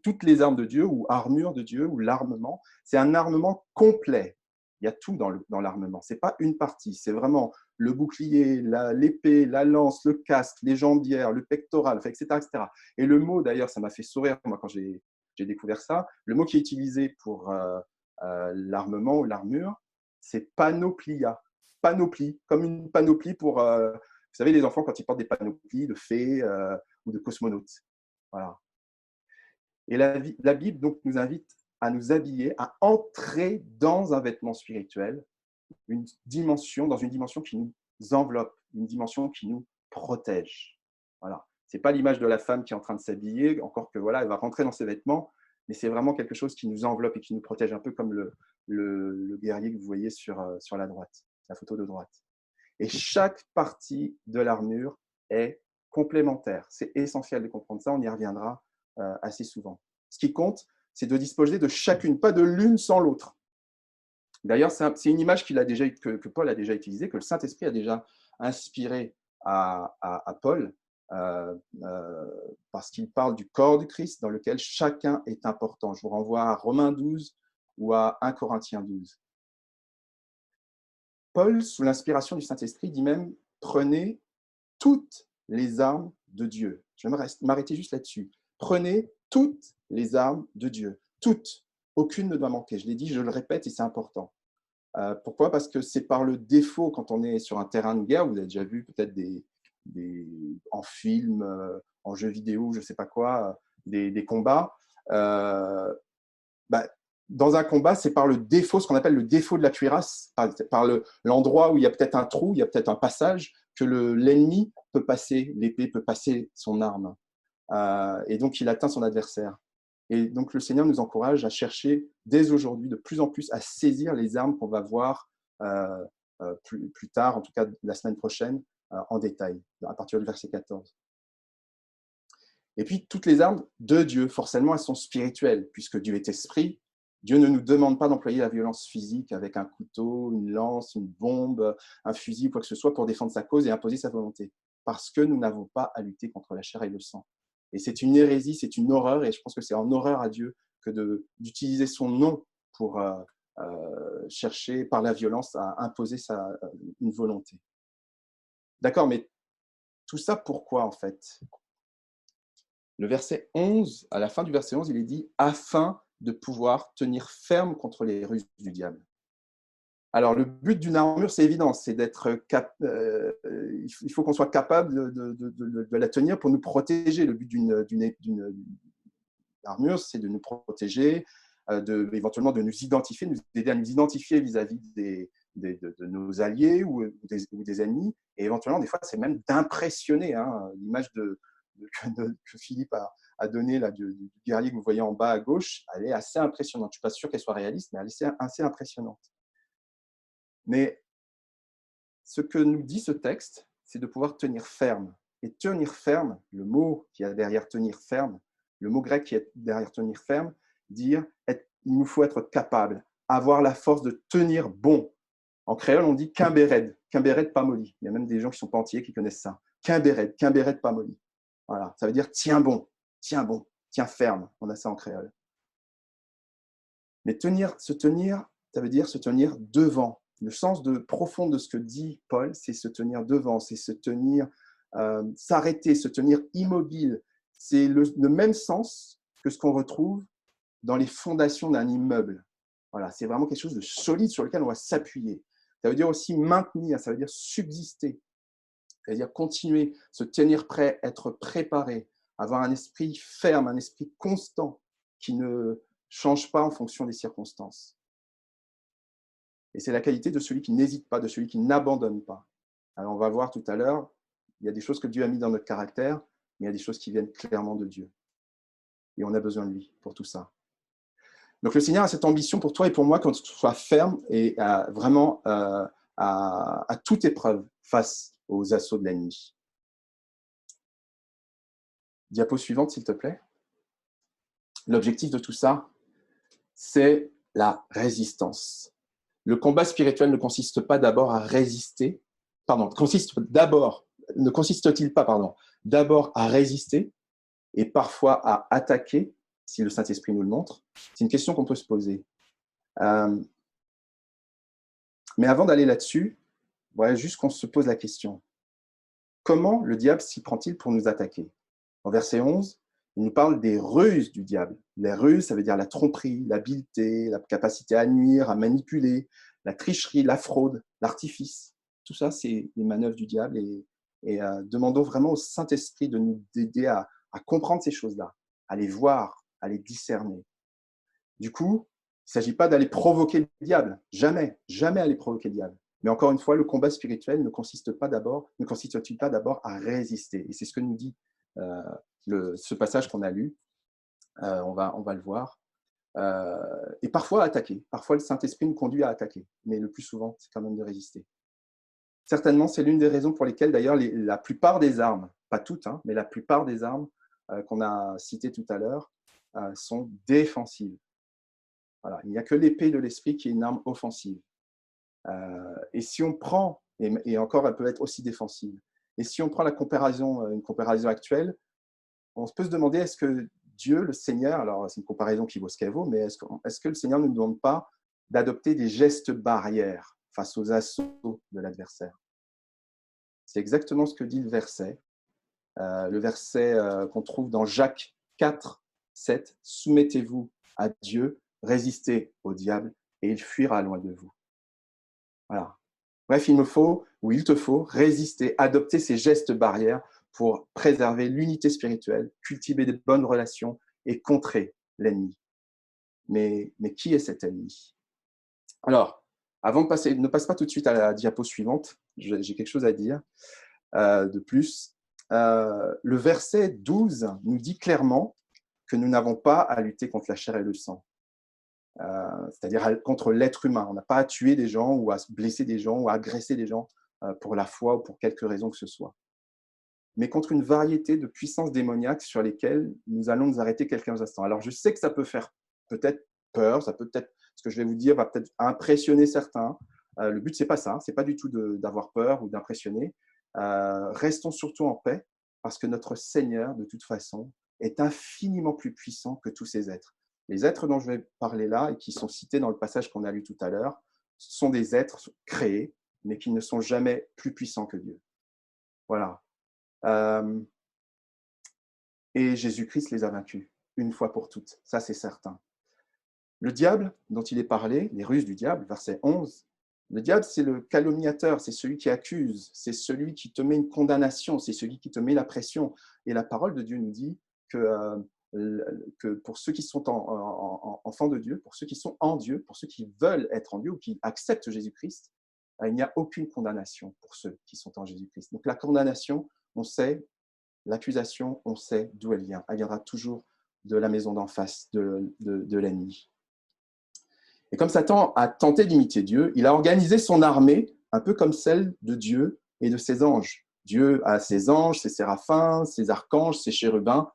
toutes les armes de Dieu, ou armure de Dieu, ou l'armement, c'est un armement complet. Il y a tout dans l'armement. Ce n'est pas une partie, c'est vraiment le bouclier, l'épée, la lance, le casque, les jambières, le pectoral, etc., etc. Et le mot, d'ailleurs, ça m'a fait sourire, moi, quand j'ai découvert ça, le mot qui est utilisé pour l'armement ou l'armure, c'est panoplia. Panoplie, comme une panoplie pour savez, les enfants, quand ils portent des panoplies de fées ou de cosmonautes. Voilà. Et la Bible donc, nous invite à nous habiller, à entrer dans un vêtement spirituel, dans une dimension qui nous enveloppe, une dimension qui nous protège. Voilà. Ce n'est pas l'image de la femme qui est en train de s'habiller, encore que voilà, elle va rentrer dans ses vêtements, mais c'est vraiment quelque chose qui nous enveloppe et qui nous protège, un peu comme le guerrier que vous voyez sur la droite, la photo de droite. Et chaque partie de l'armure est complémentaire. C'est essentiel de comprendre ça, on y reviendra assez souvent. Ce qui compte, c'est de disposer de chacune, pas de l'une sans l'autre. D'ailleurs, c'est une image que Paul a déjà utilisée, que le Saint-Esprit a déjà inspiré à Paul, parce qu'il parle du corps du Christ dans lequel chacun est important. Je vous renvoie à Romains 12 ou à 1 Corinthiens 12. Paul, sous l'inspiration du Saint-Esprit, dit même « Prenez toutes les armes de Dieu ». Je vais m'arrêter juste là-dessus. Prenez toutes les armes de Dieu. Toutes. Aucune ne doit manquer. Je l'ai dit, je le répète et c'est important. Pourquoi ? Parce que c'est par le défaut, quand on est sur un terrain de guerre, vous avez déjà vu peut-être en film, en jeu vidéo, je ne sais pas quoi, des combats. Dans un combat, c'est par le défaut, ce qu'on appelle le défaut de la cuirasse, par l'endroit où il y a peut-être un trou, il y a peut-être un passage, que l'ennemi peut passer, l'épée peut passer son arme. Et donc, il atteint son adversaire. Et donc, le Seigneur nous encourage à chercher, dès aujourd'hui, de plus en plus, à saisir les armes qu'on va voir plus tard, en tout cas la semaine prochaine, en détail, à partir du verset 14. Et puis, toutes les armes de Dieu, forcément, elles sont spirituelles, puisque Dieu est esprit. Dieu ne nous demande pas d'employer la violence physique avec un couteau, une lance, une bombe, un fusil, quoi que ce soit, pour défendre sa cause et imposer sa volonté, parce que nous n'avons pas à lutter contre la chair et le sang. Et c'est une hérésie, c'est une horreur, et je pense que c'est en horreur à Dieu que d'utiliser son nom pour chercher par la violence à imposer une volonté. D'accord, mais tout ça pourquoi en fait ? Le verset 11, à la fin du verset 11, il est dit « afin de pouvoir tenir ferme contre les ruses du diable ». Alors, le but d'une armure, c'est évident, c'est d'être il faut qu'on soit capable de la tenir pour nous protéger. Le but d'une armure, c'est de nous protéger, éventuellement de nous identifier, nous aider à nous identifier vis-à-vis de nos alliés ou des ennemis. Et éventuellement, des fois, c'est même d'impressionner. L'image que Philippe a donnée du guerrier que vous voyez en bas à gauche, elle est assez impressionnante. Je ne suis pas sûr qu'elle soit réaliste, mais elle est assez impressionnante. Mais ce que nous dit ce texte, c'est de pouvoir tenir ferme. Et tenir ferme, le mot qui est derrière tenir ferme, le mot grec qui est derrière tenir ferme, il nous faut être capable, avoir la force de tenir bon. En créole, on dit quimbered pamoli. Il y a même des gens qui ne sont pas entiers qui connaissent ça. Quimbered pamoli. Voilà, ça veut dire tiens bon, tiens ferme. On a ça en créole. Mais se tenir, ça veut dire se tenir devant. Le sens profond de ce que dit Paul, c'est se tenir devant, c'est se tenir, s'arrêter, se tenir immobile. C'est le même sens que ce qu'on retrouve dans les fondations d'un immeuble. Voilà, c'est vraiment quelque chose de solide sur lequel on va s'appuyer. Ça veut dire aussi maintenir, ça veut dire subsister, c'est-à-dire continuer, se tenir prêt, être préparé, avoir un esprit ferme, un esprit constant qui ne change pas en fonction des circonstances. Et c'est la qualité de celui qui n'hésite pas, de celui qui n'abandonne pas. Alors on va voir tout à l'heure, il y a des choses que Dieu a mis dans notre caractère, mais il y a des choses qui viennent clairement de Dieu. Et on a besoin de lui pour tout ça. Donc le Seigneur a cette ambition pour toi et pour moi qu'on soit ferme et vraiment à toute épreuve face aux assauts de l'ennemi. Diapo suivante, s'il te plaît. L'objectif de tout ça, c'est la résistance. Le combat spirituel ne consiste pas d'abord à résister, ne consiste-t-il pas, d'abord à résister et parfois à attaquer, si le Saint-Esprit nous le montre? C'est une question qu'on peut se poser. Mais avant d'aller là-dessus, voilà juste qu'on se pose la question. Comment le diable s'y prend-il pour nous attaquer? En verset 11, il nous parle des ruses du diable. Les ruses, ça veut dire la tromperie, l'habileté, la capacité à nuire, à manipuler, la tricherie, la fraude, l'artifice. Tout ça, c'est les manœuvres du diable et Et demandons vraiment au Saint-Esprit de nous aider à comprendre ces choses-là, à les voir, à les discerner. Du coup, il ne s'agit pas d'aller provoquer le diable, jamais, jamais aller provoquer le diable. Mais encore une fois, le combat spirituel ne consiste-t-il pas d'abord à résister? Et c'est ce que nous dit ce passage qu'on a lu. On va le voir. Et parfois à attaquer. Parfois, le Saint-Esprit nous conduit à attaquer. Mais le plus souvent, c'est quand même de résister. Certainement, c'est l'une des raisons pour lesquelles, d'ailleurs, la plupart des armes, pas toutes, hein, mais la plupart des armes qu'on a citées tout à l'heure, sont défensives. Voilà. Il n'y a que l'épée de l'esprit qui est une arme offensive. Et si on prend, et encore elle peut être aussi défensive, et si on prend une comparaison actuelle, on peut se demander, est-ce que Dieu, le Seigneur, alors c'est une comparaison qui vaut ce qu'elle vaut, mais est-ce que le Seigneur ne nous demande pas d'adopter des gestes barrières face aux assauts de l'adversaire? C'est exactement ce que dit le verset qu'on trouve dans Jacques 4, 7. « Soumettez-vous à Dieu, résistez au diable, et il fuira loin de vous. » Voilà. Bref, il te faut résister, adopter ces gestes barrières pour préserver l'unité spirituelle, cultiver des bonnes relations et contrer l'ennemi. Mais qui est cet ennemi? Alors, avant de passer, ne passe pas tout de suite à la diapo suivante, j'ai quelque chose à dire de plus. Le verset 12 nous dit clairement que nous n'avons pas à lutter contre la chair et le sang. C'est-à-dire contre l'être humain. On n'a pas à tuer des gens ou à blesser des gens ou à agresser des gens pour la foi ou pour quelque raison que ce soit. Mais contre une variété de puissances démoniaques sur lesquelles nous allons nous arrêter quelques instants. Alors, je sais que ça peut faire peut-être peur, ça peut peut-être, ce que je vais vous dire va peut-être impressionner certains. Le but, c'est pas ça, c'est pas du tout d'avoir peur ou d'impressionner. Restons surtout en paix, parce que notre Seigneur, de toute façon, est infiniment plus puissant que tous ces êtres. Les êtres dont je vais parler là et qui sont cités dans le passage qu'on a lu tout à l'heure sont des êtres créés, mais qui ne sont jamais plus puissants que Dieu. Voilà. Et Jésus-Christ les a vaincus, une fois pour toutes. Ça, c'est certain. Le diable, dont il est parlé, les ruses du diable, verset 11, le diable, c'est le calomniateur, c'est celui qui accuse, c'est celui qui te met une condamnation, c'est celui qui te met la pression. Et la parole de Dieu nous dit que pour ceux qui sont enfants de Dieu, pour ceux qui sont en Dieu, pour ceux qui veulent être en Dieu ou qui acceptent Jésus-Christ, il n'y a aucune condamnation pour ceux qui sont en Jésus-Christ. Donc la condamnation, on sait, l'accusation, on sait d'où elle vient. Elle viendra toujours de la maison d'en face, de l'ennemi. Et comme Satan a tenté d'imiter Dieu, il a organisé son armée un peu comme celle de Dieu et de ses anges. Dieu a ses anges, ses séraphins, ses archanges, ses chérubins,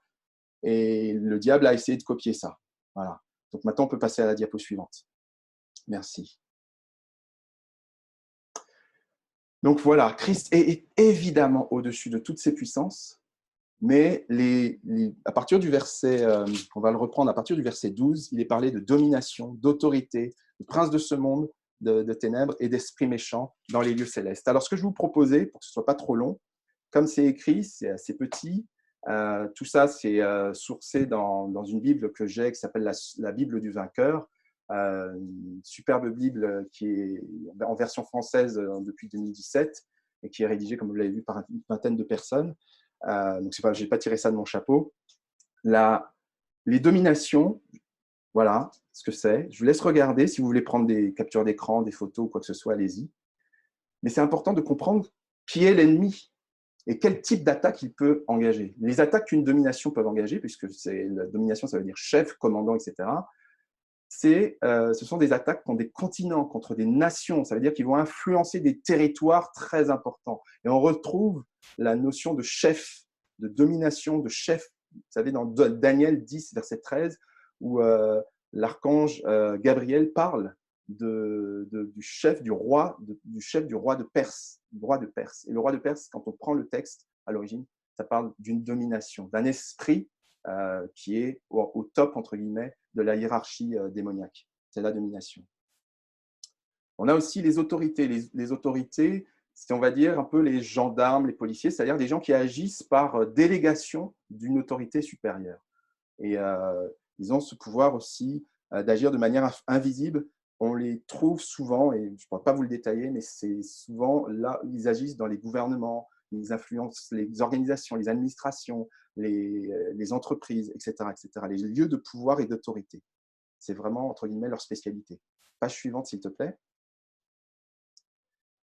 et le diable a essayé de copier ça. Voilà. Donc maintenant, on peut passer à la diapo suivante. Merci. Donc voilà, Christ est évidemment au-dessus de toutes ces puissances, mais à partir du verset, on va le reprendre, à partir du verset 12, il est parlé de domination, d'autorité, de prince de ce monde, de ténèbres et d'esprits méchants dans les lieux célestes. Alors ce que je vous proposais, pour que ce ne soit pas trop long, comme c'est écrit, c'est assez petit, tout ça c'est sourcé dans une Bible que j'ai qui s'appelle la Bible du vainqueur, une superbe Bible qui est en version française depuis 2017 et qui est rédigée, comme vous l'avez vu, par une vingtaine de personnes. Donc je n'ai pas tiré ça de mon chapeau. Les dominations, voilà ce que c'est. Je vous laisse regarder. Si vous voulez prendre des captures d'écran, des photos ou quoi que ce soit, allez-y. Mais c'est important de comprendre qui est l'ennemi et quel type d'attaque il peut engager. Les attaques qu'une domination peut engager, puisque la domination, ça veut dire chef, commandant, etc., ce sont des attaques contre des continents, contre des nations. Ça veut dire qu'ils vont influencer des territoires très importants. Et on retrouve la notion de chef, de domination, de chef. Vous savez, dans Daniel 10, verset 13, où l'archange Gabriel parle du chef du roi de Perse. Et le roi de Perse, quand on prend le texte à l'origine, ça parle d'une domination, d'un esprit qui est au top, entre guillemets, de la hiérarchie démoniaque. C'est la domination. On a aussi les autorités. Les autorités, c'est, on va dire, un peu les gendarmes, les policiers, c'est-à-dire des gens qui agissent par délégation d'une autorité supérieure. Et ils ont ce pouvoir aussi d'agir de manière invisible. On les trouve souvent, et je ne pourrais pas vous le détailler, mais c'est souvent là, ils agissent dans les gouvernements, ils influencent les organisations, les administrations, les entreprises, etc., etc., les lieux de pouvoir et d'autorité. C'est vraiment, entre guillemets, leur spécialité. Page suivante, s'il te plaît.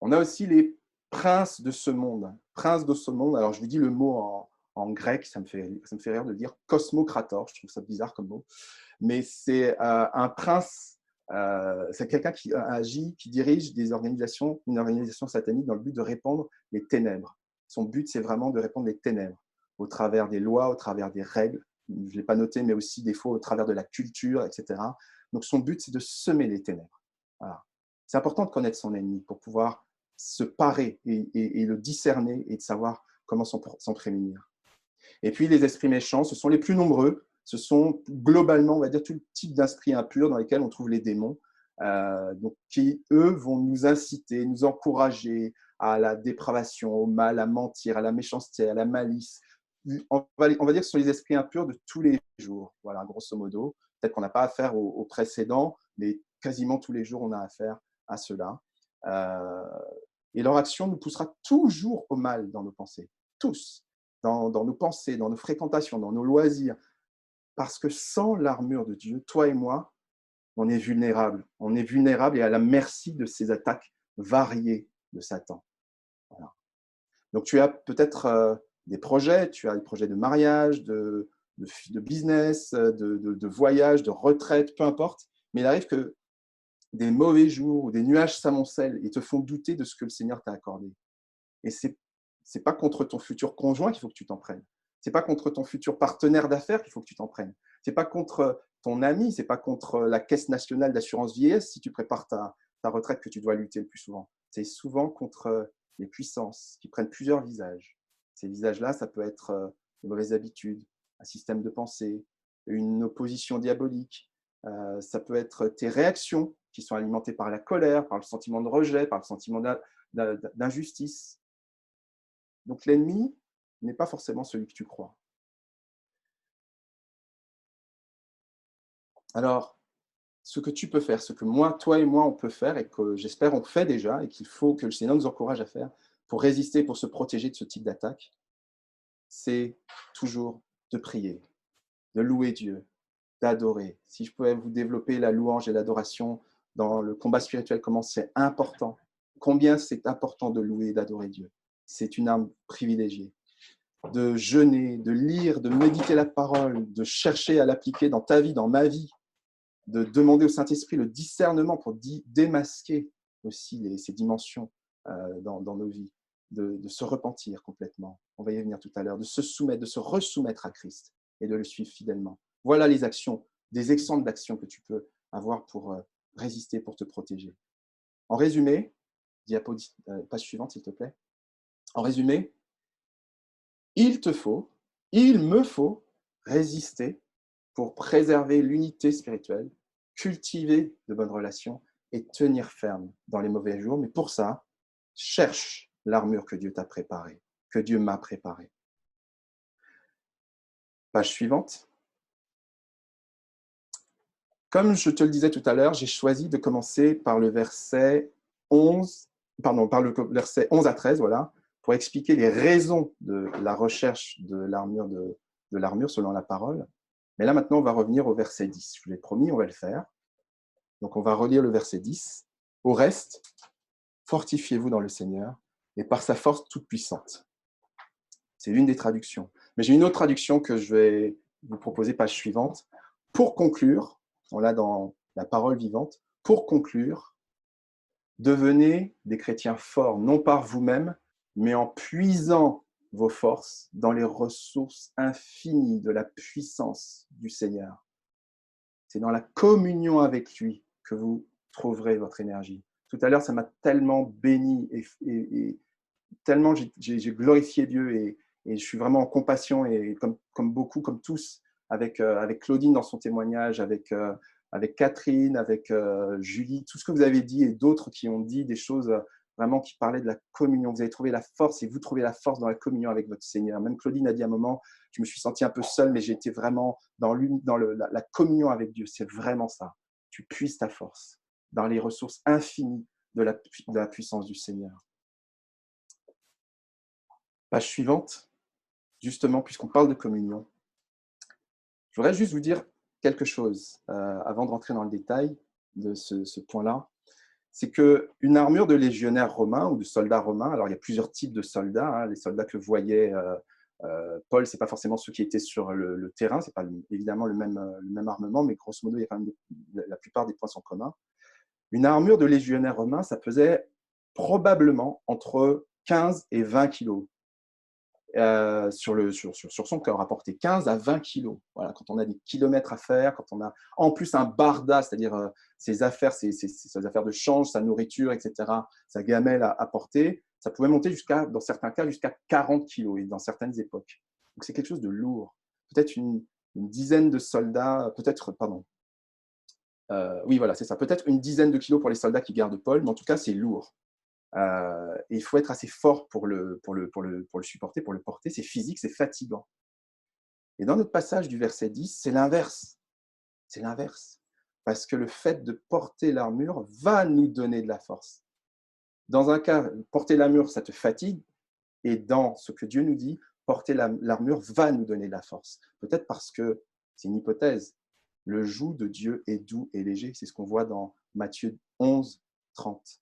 On a aussi les princes de ce monde. Princes de ce monde, alors je vous dis le mot en grec, ça me fait rire de dire cosmocrator, je trouve ça bizarre comme mot, mais c'est un prince, c'est quelqu'un qui agit, qui dirige une organisation satanique dans le but de répandre les ténèbres. Son but, c'est vraiment de répandre les ténèbres au travers des lois, au travers des règles, je ne l'ai pas noté, mais aussi des fois au travers de la culture, etc. Donc son but, c'est de semer les ténèbres. Voilà. C'est important de connaître son ennemi pour pouvoir se parer et le discerner et de savoir comment s'en prémunir. Et puis les esprits méchants, ce sont les plus nombreux. Ce sont globalement, on va dire, tout type d'esprits impurs dans lesquels on trouve les démons, donc qui, eux, vont nous inciter, nous encourager à la dépravation, au mal, à mentir, à la méchanceté, à la malice. On va dire que ce sont les esprits impurs de tous les jours, voilà, grosso modo. Peut-être qu'on n'a pas affaire aux précédents, mais quasiment tous les jours, on a affaire à cela. Et leur action nous poussera toujours au mal dans nos pensées, tous, dans nos pensées, dans nos fréquentations, dans nos loisirs. Parce que sans l'armure de Dieu, toi et moi, on est vulnérable. On est vulnérable et à la merci de ces attaques variées de Satan. Voilà. Donc tu as peut-être des projets, tu as des projets de mariage, de business, de voyage, de retraite, peu importe. Mais il arrive que des mauvais jours ou des nuages s'amoncellent et te font douter de ce que le Seigneur t'a accordé. Et ce n'est pas contre ton futur conjoint qu'il faut que tu t'en prennes. Ce n'est pas contre ton futur partenaire d'affaires qu'il faut que tu t'en prennes. Ce n'est pas contre ton ami, ce n'est pas contre la Caisse nationale d'assurance vieillesse si tu prépares ta retraite que tu dois lutter le plus souvent. C'est souvent contre les puissances qui prennent plusieurs visages. Ces visages-là, ça peut être de mauvaises habitudes, un système de pensée, une opposition diabolique. Ça peut être tes réactions qui sont alimentées par la colère, par le sentiment de rejet, par le sentiment d'injustice. Donc l'ennemi n'est pas forcément celui que tu crois. Alors, ce que tu peux faire, ce que toi et moi, on peut faire, et que j'espère on fait déjà, et qu'il faut que le Seigneur nous encourage à faire pour résister, pour se protéger de ce type d'attaque, c'est toujours de prier, de louer Dieu, d'adorer. Si je pouvais vous développer la louange et l'adoration dans le combat spirituel, comment c'est important, combien c'est important de louer et d'adorer Dieu. C'est une arme privilégiée. De jeûner, de lire, de méditer la parole, de chercher à l'appliquer dans ta vie, dans ma vie, de demander au Saint-Esprit le discernement pour démasquer aussi ces dimensions dans nos vies, de se repentir complètement. On va y venir tout à l'heure, de se soumettre, de se resoumettre à Christ et de le suivre fidèlement. Voilà les actions, des exemples d'actions que tu peux avoir pour résister, pour te protéger. En résumé, page suivante s'il te plaît. En résumé, il me faut résister pour préserver l'unité spirituelle, cultiver de bonnes relations et tenir ferme dans les mauvais jours. Mais pour ça, cherche l'armure que Dieu t'a préparée, que Dieu m'a préparée. Page suivante. Comme je te le disais tout à l'heure, j'ai choisi de commencer par le verset 11 à 13, voilà, pour expliquer les raisons de la recherche de l'armure selon la parole. Mais là, maintenant, on va revenir au verset 10. Je vous l'ai promis, on va le faire. Donc, on va relire le verset 10. Au reste, fortifiez-vous dans le Seigneur et par sa force toute puissante. C'est l'une des traductions. Mais j'ai une autre traduction que je vais vous proposer, page suivante. Pour conclure, on l'a dans la parole vivante, pour conclure, devenez des chrétiens forts, non par vous-même, mais en puisant vos forces dans les ressources infinies de la puissance du Seigneur. C'est dans la communion avec lui que vous trouverez votre énergie. Tout à l'heure, ça m'a tellement béni et tellement j'ai glorifié Dieu et je suis vraiment en compassion et comme beaucoup, comme tous, avec Claudine dans son témoignage, avec Catherine, avec Julie, tout ce que vous avez dit et d'autres qui ont dit des choses vraiment qui parlaient de la communion. Vous avez trouvé la force et vous trouvez la force dans la communion avec votre Seigneur. Même Claudine a dit à un moment, je me suis senti un peu seul, mais j'étais vraiment dans la communion avec Dieu. C'est vraiment ça. Tu puises ta force dans les ressources infinies de la puissance du Seigneur. Page suivante, justement, puisqu'on parle de communion. Je voudrais juste vous dire quelque chose avant de rentrer dans le détail de ce point-là. C'est qu'une armure de légionnaire romain ou de soldat romain, alors il y a plusieurs types de soldats, hein, les soldats que voyait Paul, ce n'est pas forcément ceux qui étaient sur le terrain, ce n'est pas évidemment le même armement, mais grosso modo, il y a quand même la plupart des points sont communs. Une armure de légionnaire romain, ça pesait probablement entre 15 et 20 kilos. Sur son corps, à porter 15 à 20 kilos. Voilà, quand on a des kilomètres à faire, quand on a en plus un barda, c'est-à-dire ses affaires, ses affaires de change, sa nourriture, etc., sa gamelle à porter, ça pouvait monter dans certains cas, jusqu'à 40 kilos, et dans certaines époques. Donc c'est quelque chose de lourd. Peut-être une dizaine de soldats, oui, voilà, c'est ça. Peut-être une dizaine de kilos pour les soldats qui gardent Paul, mais en tout cas, c'est lourd. Et il faut être assez fort pour le supporter, pour le porter. C'est physique, c'est fatigant. Et dans notre passage du verset 10, c'est l'inverse. C'est l'inverse. Parce que le fait de porter l'armure va nous donner de la force. Dans un cas, porter l'armure, ça te fatigue. Et dans ce que Dieu nous dit, porter l'armure va nous donner de la force. Peut-être parce que, c'est une hypothèse, le joug de Dieu est doux et léger. C'est ce qu'on voit dans Matthieu 11, 30.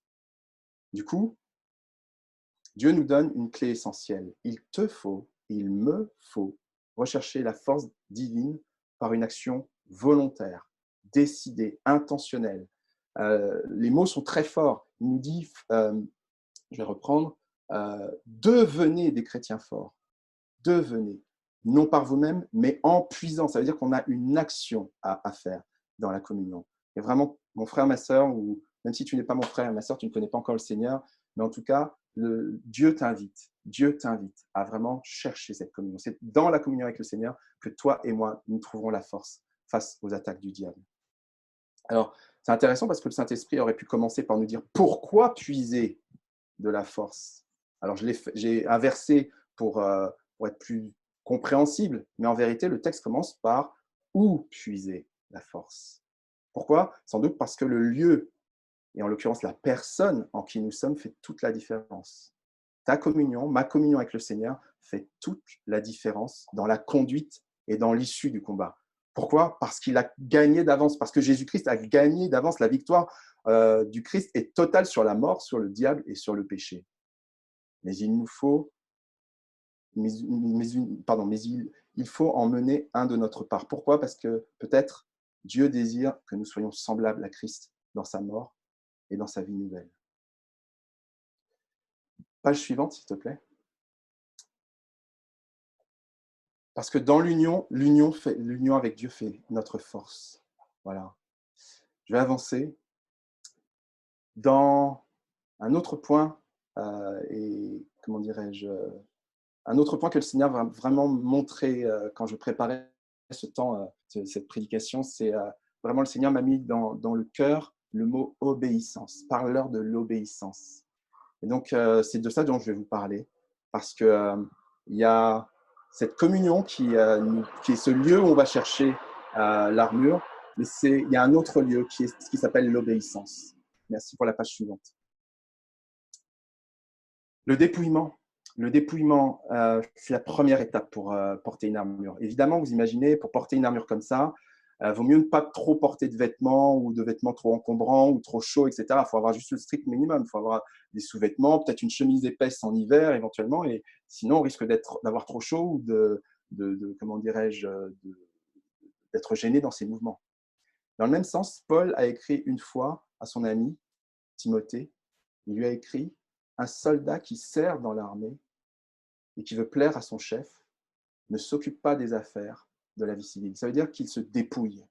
Du coup, Dieu nous donne une clé essentielle. Il me faut rechercher la force divine par une action volontaire, décidée, intentionnelle. Les mots sont très forts. Il nous dit, je vais reprendre, devenez des chrétiens forts. Devenez, non par vous-même, mais en puisant. Ça veut dire qu'on a une action à faire dans la communion. Et vraiment, mon frère, ma sœur, ou même si tu n'es pas mon frère, ma sœur, tu ne connais pas encore le Seigneur, mais en tout cas, Dieu t'invite à vraiment chercher cette communion. C'est dans la communion avec le Seigneur que toi et moi, nous trouverons la force face aux attaques du diable. Alors, c'est intéressant parce que le Saint-Esprit aurait pu commencer par nous dire pourquoi puiser de la force. Alors, j'ai inversé pour être plus compréhensible, mais en vérité, le texte commence par où puiser la force. Pourquoi ? Sans doute parce que le lieu, et en l'occurrence la personne en qui nous sommes, fait toute la différence. Ta communion, ma communion avec le Seigneur fait toute la différence dans la conduite et dans l'issue du combat. Pourquoi ? Parce qu'il a gagné d'avance, parce que Jésus-Christ a gagné d'avance. La victoire du Christ est totale sur la mort, sur le diable et sur le péché. Mais il nous faut, il faut en mener un de notre part. Pourquoi ? Parce que peut-être Dieu désire que nous soyons semblables à Christ dans sa mort et dans sa vie nouvelle. Page suivante, s'il te plaît. Parce que dans l'union avec Dieu fait notre force. Voilà. Je vais avancer. Dans un autre point, un autre point que le Seigneur va vraiment montrer quand je préparais ce temps, cette prédication, c'est vraiment le Seigneur m'a mis dans le cœur le mot obéissance. Parle-leur de l'obéissance. Et donc, c'est de ça dont je vais vous parler, parce que il y a cette communion qui est ce lieu où on va chercher l'armure, mais il y a un autre lieu qui s'appelle l'obéissance. Merci pour la page suivante. Le dépouillement. C'est la première étape pour porter une armure. Évidemment, vous imaginez, pour porter une armure comme ça, vaut mieux ne pas trop porter de vêtements ou de vêtements trop encombrants ou trop chauds, etc. Il faut avoir juste le strict minimum. Il faut avoir des sous-vêtements, peut-être une chemise épaisse en hiver éventuellement, et sinon on risque d'avoir trop chaud ou d'être gêné dans ses mouvements. Dans le même sens, Paul a écrit une fois à son ami Timothée, il lui a écrit « Un soldat qui sert dans l'armée et qui veut plaire à son chef ne s'occupe pas des affaires de la vie civile. » Ça veut dire qu'il se dépouille.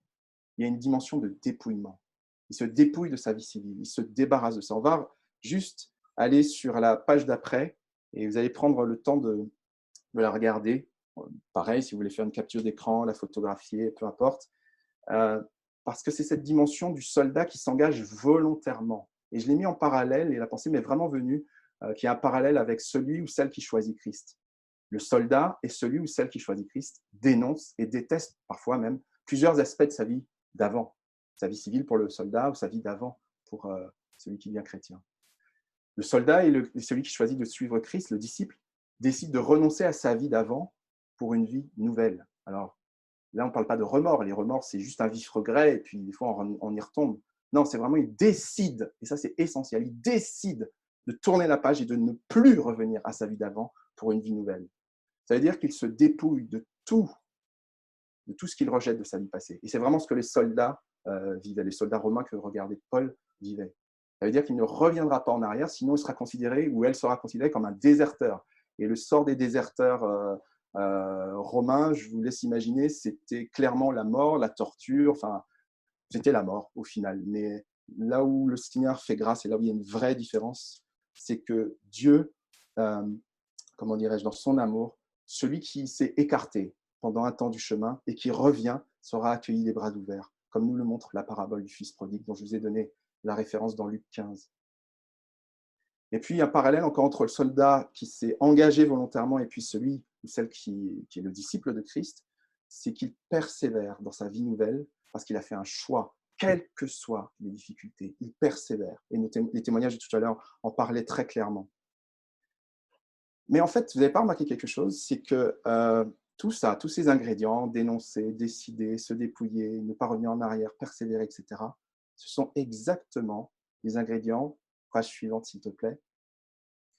Il y a une dimension de dépouillement. Il se dépouille de sa vie civile, il se débarrasse de ça. On va juste aller sur la page d'après et vous allez prendre le temps de la regarder. Pareil, si vous voulez faire une capture d'écran, la photographier, peu importe. Parce que c'est cette dimension du soldat qui s'engage volontairement. Et je l'ai mis en parallèle, et la pensée m'est vraiment venue, qu'il y a un parallèle avec celui ou celle qui choisit Christ. Le soldat et celui ou celle qui choisit Christ dénonce et déteste parfois même plusieurs aspects de sa vie d'avant. Sa vie civile pour le soldat ou sa vie d'avant pour celui qui devient chrétien. Le soldat et celui qui choisit de suivre Christ, le disciple, décide de renoncer à sa vie d'avant pour une vie nouvelle. Alors là, on ne parle pas de remords. Les remords, c'est juste un vif regret et puis des fois, on y retombe. Non, c'est vraiment, il décide, et ça c'est essentiel, il décide de tourner la page et de ne plus revenir à sa vie d'avant pour une vie nouvelle. Ça veut dire qu'il se dépouille de tout ce qu'il rejette de sa vie passée. Et c'est vraiment ce que les soldats vivaient, les soldats romains que regardait Paul vivaient. Ça veut dire qu'il ne reviendra pas en arrière, sinon il sera considéré, ou elle sera considérée comme un déserteur. Et le sort des déserteurs romains, je vous laisse imaginer, c'était clairement la mort, la torture, enfin, c'était la mort au final. Mais là où le Seigneur fait grâce et là où il y a une vraie différence, c'est que Dieu, comment dirais-je, dans son amour, celui qui s'est écarté pendant un temps du chemin et qui revient sera accueilli les bras ouverts, comme nous le montre la parabole du fils prodigue dont je vous ai donné la référence dans Luc 15. Et puis, un parallèle encore entre le soldat qui s'est engagé volontairement et puis celui ou celle qui est le disciple de Christ, c'est qu'il persévère dans sa vie nouvelle parce qu'il a fait un choix, quelles que soient les difficultés. Il persévère. Et les témoignages de tout à l'heure en parlaient très clairement. Mais en fait, vous n'avez pas remarqué quelque chose, c'est que tout ça, tous ces ingrédients, dénoncer, décider, se dépouiller, ne pas revenir en arrière, persévérer, etc., ce sont exactement les ingrédients, page suivante s'il te plaît,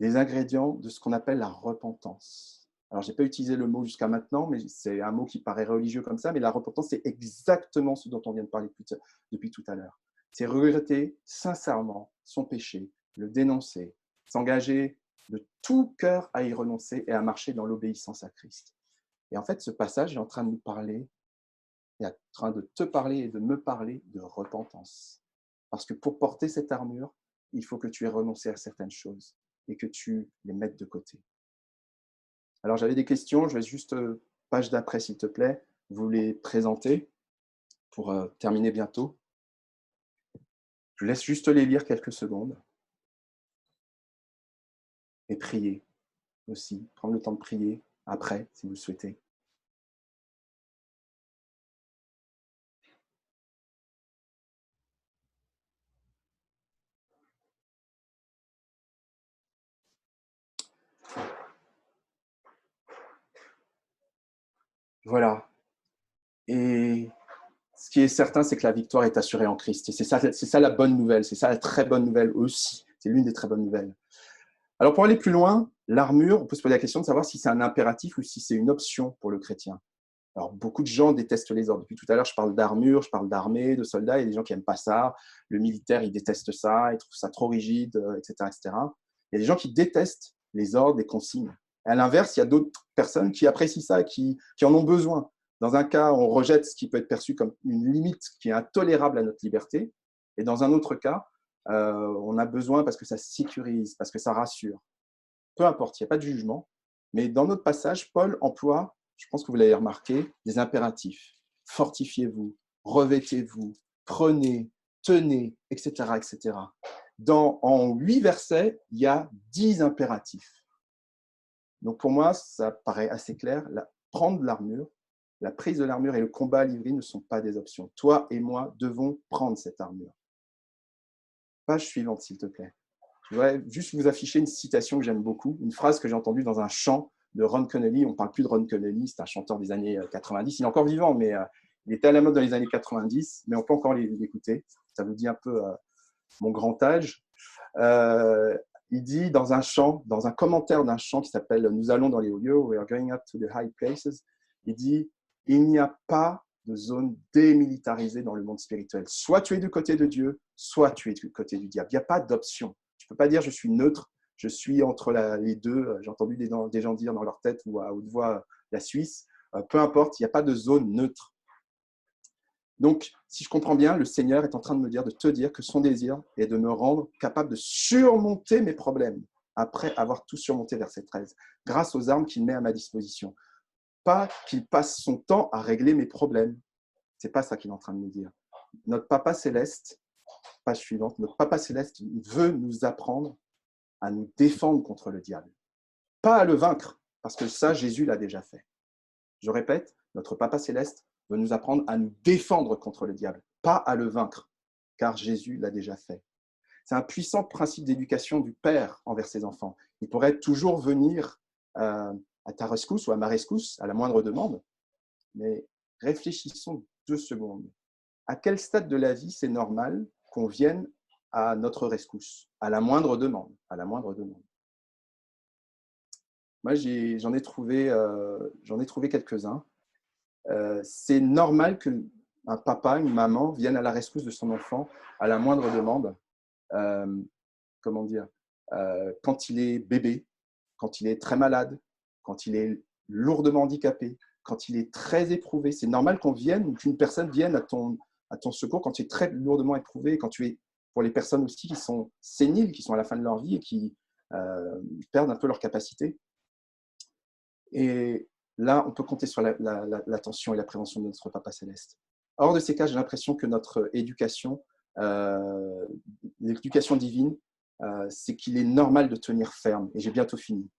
les ingrédients de ce qu'on appelle la repentance. Alors, je n'ai pas utilisé le mot jusqu'à maintenant, mais c'est un mot qui paraît religieux comme ça, mais la repentance, c'est exactement ce dont on vient de parler depuis tout à l'heure. C'est regretter sincèrement son péché, le dénoncer, s'engager de tout cœur à y renoncer et à marcher dans l'obéissance à Christ. Et en fait, ce passage est en train de nous parler, est en train de te parler et de me parler de repentance. Parce que pour porter cette armure, il faut que tu aies renoncé à certaines choses et que tu les mettes de côté. Alors, j'avais des questions, je vais juste, page d'après, s'il te plaît, vous les présenter pour terminer bientôt. Je laisse juste les lire quelques secondes. Et prier aussi, prendre le temps de prier après, si vous le souhaitez. Voilà. Et ce qui est certain, c'est que la victoire est assurée en Christ. Et c'est ça la bonne nouvelle, c'est ça la très bonne nouvelle aussi. C'est l'une des très bonnes nouvelles. Alors, pour aller plus loin, l'armure, on peut se poser la question de savoir si c'est un impératif ou si c'est une option pour le chrétien. Alors, beaucoup de gens détestent les ordres. Depuis tout à l'heure, je parle d'armure, je parle d'armée, de soldats. Il y a des gens qui n'aiment pas ça. Le militaire, il déteste ça, il trouve ça trop rigide, etc., etc. Il y a des gens qui détestent les ordres, les consignes. À l'inverse, il y a d'autres personnes qui apprécient ça, qui en ont besoin. Dans un cas, on rejette ce qui peut être perçu comme une limite qui est intolérable à notre liberté. Et dans un autre cas, on a besoin parce que ça sécurise, parce que ça rassure. Peu importe, il n'y a pas de jugement. Mais dans notre passage, Paul emploie, je pense que vous l'avez remarqué, des impératifs. Fortifiez-vous, revêtez-vous, prenez, tenez, etc., etc. En 8 versets, il y a 10 impératifs. Donc pour moi, ça paraît assez clair. Prendre l'armure, la prise de l'armure et le combat à livrer ne sont pas des options. Toi et moi devons prendre cette armure. Page suivante, s'il te plaît. Je voudrais juste vous afficher une citation que j'aime beaucoup, une phrase que j'ai entendue dans un chant de Ron Connolly. On ne parle plus de Ron Connolly, c'est un chanteur des années 90. Il est encore vivant, mais il était à la mode dans les années 90, mais on peut encore l'écouter. Ça vous dit un peu mon grand âge. Il dit dans un chant, dans un commentaire d'un chant qui s'appelle « Nous allons dans les hauts lieux, we are going up to the high places », il dit « Il n'y a pas de zone démilitarisée dans le monde spirituel. Soit tu es du côté de Dieu, soit tu es du côté du diable. Il n'y a pas d'option. Tu ne peux pas dire je suis neutre, je suis entre les deux. J'ai entendu des gens dire dans leur tête ou à haute voix la Suisse. Peu importe, il n'y a pas de zone neutre. Donc, si je comprends bien, le Seigneur est en train de te dire que son désir est de me rendre capable de surmonter mes problèmes après avoir tout surmonté, verset 13, grâce aux armes qu'il met à ma disposition. Pas qu'il passe son temps à régler mes problèmes. Ce n'est pas ça qu'il est en train de nous dire. Notre Papa Céleste, page suivante, notre Papa Céleste veut nous apprendre à nous défendre contre le diable. Pas à le vaincre, parce que ça, Jésus l'a déjà fait. Je répète, notre Papa Céleste veut nous apprendre à nous défendre contre le diable, pas à le vaincre, car Jésus l'a déjà fait. C'est un puissant principe d'éducation du Père envers ses enfants. Il pourrait toujours venir à ta rescousse ou à ma rescousse, à la moindre demande. Mais réfléchissons 2 secondes. À quel stade de la vie c'est normal qu'on vienne à notre rescousse, à la moindre demande, à la moindre demande. Moi, j'en ai trouvé quelques-uns. C'est normal qu'un papa, une maman vienne à la rescousse de son enfant à la moindre demande. Quand il est bébé, quand il est très malade, quand il est lourdement handicapé, quand il est très éprouvé. C'est normal qu'une personne vienne à ton secours quand tu es très lourdement éprouvé, quand tu es, pour les personnes aussi qui sont séniles, qui sont à la fin de leur vie et qui perdent un peu leur capacité. Et là, on peut compter sur l'attention et la prévention de notre Papa Céleste. Hors de ces cas, j'ai l'impression que notre éducation, l'éducation divine, c'est qu'il est normal de tenir ferme, et j'ai bientôt fini,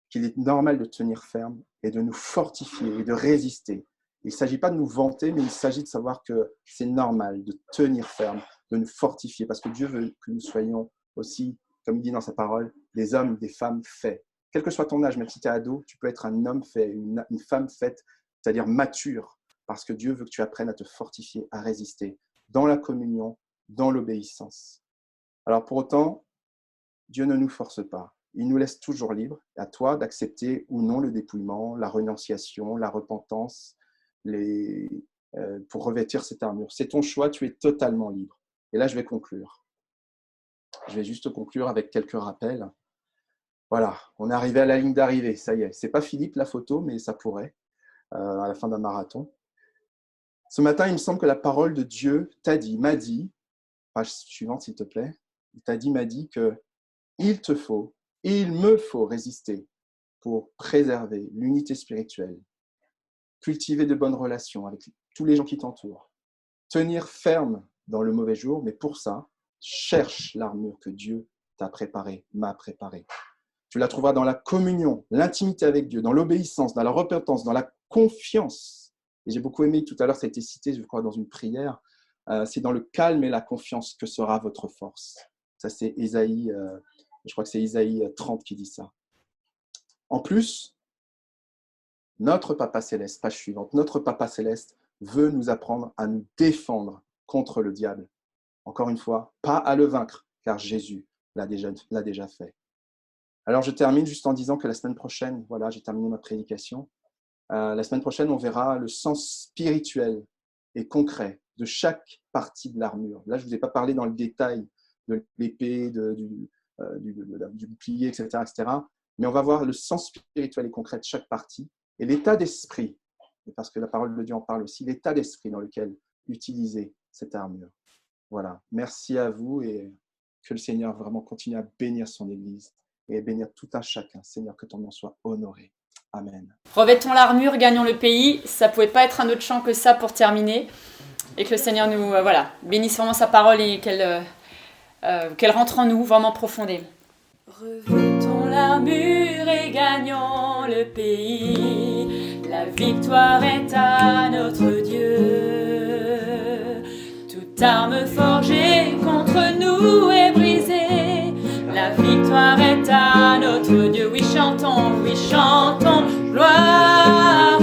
qu'il est normal de tenir ferme et de nous fortifier et de résister. Il ne s'agit pas de nous vanter, mais il s'agit de savoir que c'est normal de tenir ferme, de nous fortifier, parce que Dieu veut que nous soyons aussi, comme il dit dans sa parole, des hommes, des femmes faits. Quel que soit ton âge, même si tu es ado, tu peux être un homme fait, une femme faite, c'est-à-dire mature, parce que Dieu veut que tu apprennes à te fortifier, à résister, dans la communion, dans l'obéissance. Alors pour autant, Dieu ne nous force pas. Il nous laisse toujours libres, à toi d'accepter ou non le dépouillement, la renonciation, la repentance, pour revêtir cette armure. C'est ton choix, tu es totalement libre. Et là, je vais conclure. Je vais juste conclure avec quelques rappels. Voilà, on est arrivé à la ligne d'arrivée, ça y est. C'est pas Philippe la photo, mais ça pourrait, à la fin d'un marathon. Ce matin, il me semble que la parole de Dieu m'a dit, page suivante s'il te plaît, m'a dit que il me faut résister pour préserver l'unité spirituelle, cultiver de bonnes relations avec tous les gens qui t'entourent, tenir ferme dans le mauvais jour, mais pour ça, cherche l'armure que Dieu t'a préparée, m'a préparée. Tu la trouveras dans la communion, l'intimité avec Dieu, dans l'obéissance, dans la repentance, dans la confiance. Et j'ai beaucoup aimé, tout à l'heure, ça a été cité, je crois, dans une prière, c'est dans le calme et la confiance que sera votre force. Ça, c'est Isaïe, je crois que c'est Isaïe 30 qui dit ça. En plus, notre Papa Céleste, page suivante, notre Papa Céleste veut nous apprendre à nous défendre contre le diable. Encore une fois, pas à le vaincre, car Jésus l'a déjà fait. Alors, je termine juste en disant que la semaine prochaine, voilà, j'ai terminé ma prédication. La semaine prochaine, on verra le sens spirituel et concret de chaque partie de l'armure. Là, je ne vous ai pas parlé dans le détail de l'épée, du bouclier, etc., etc. Mais on va voir le sens spirituel et concret de chaque partie et l'état d'esprit, parce que la parole de Dieu en parle aussi, l'état d'esprit dans lequel utiliser cette armure. Voilà, merci à vous et que le Seigneur vraiment continue à bénir son Église et à bénir tout un chacun. Seigneur, que ton nom soit honoré. Amen. Revêtons l'armure, gagnons le pays. Ça ne pouvait pas être un autre chant que ça pour terminer. Et que le Seigneur nous bénisse vraiment sa parole et qu'elle rentre en nous vraiment profondément. Revêtons l'armure et gagnons le pays. La victoire est à notre Dieu. Toute arme forgée contre nous est brisée. La victoire est à notre Dieu. Oui, chantons, gloire,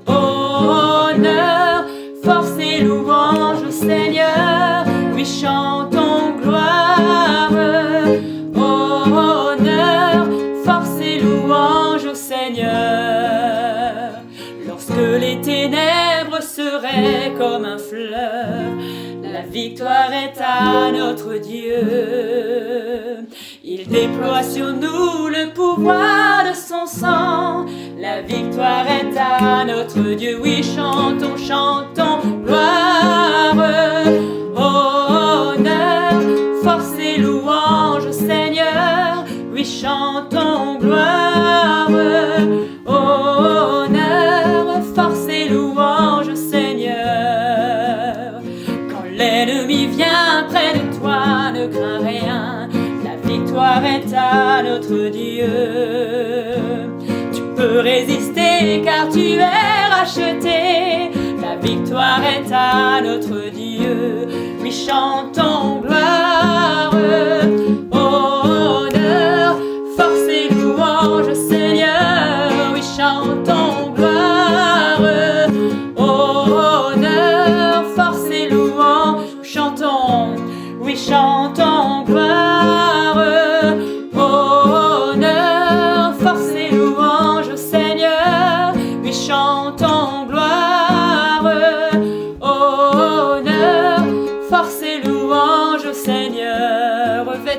honneur, force et louange au Seigneur. Oui, chantons, gloire, honneur, force et louange au Seigneur. Lorsque les ténèbres seraient comme un fleuve, la victoire est à notre Dieu. Il déploie sur nous le pouvoir de son sang. La victoire est à notre Dieu. Oui, chantons, gloire, honneur, force et louange au Seigneur. Oui, chantons, gloire, honneur, force et louange au Seigneur. Quand l'ennemi vient près de toi, ne crains rien. La victoire est à notre Dieu. Tu peux résister car tu es racheté. La victoire est à notre Dieu. Oui, chantons gloire, honneur, force et louange au Seigneur.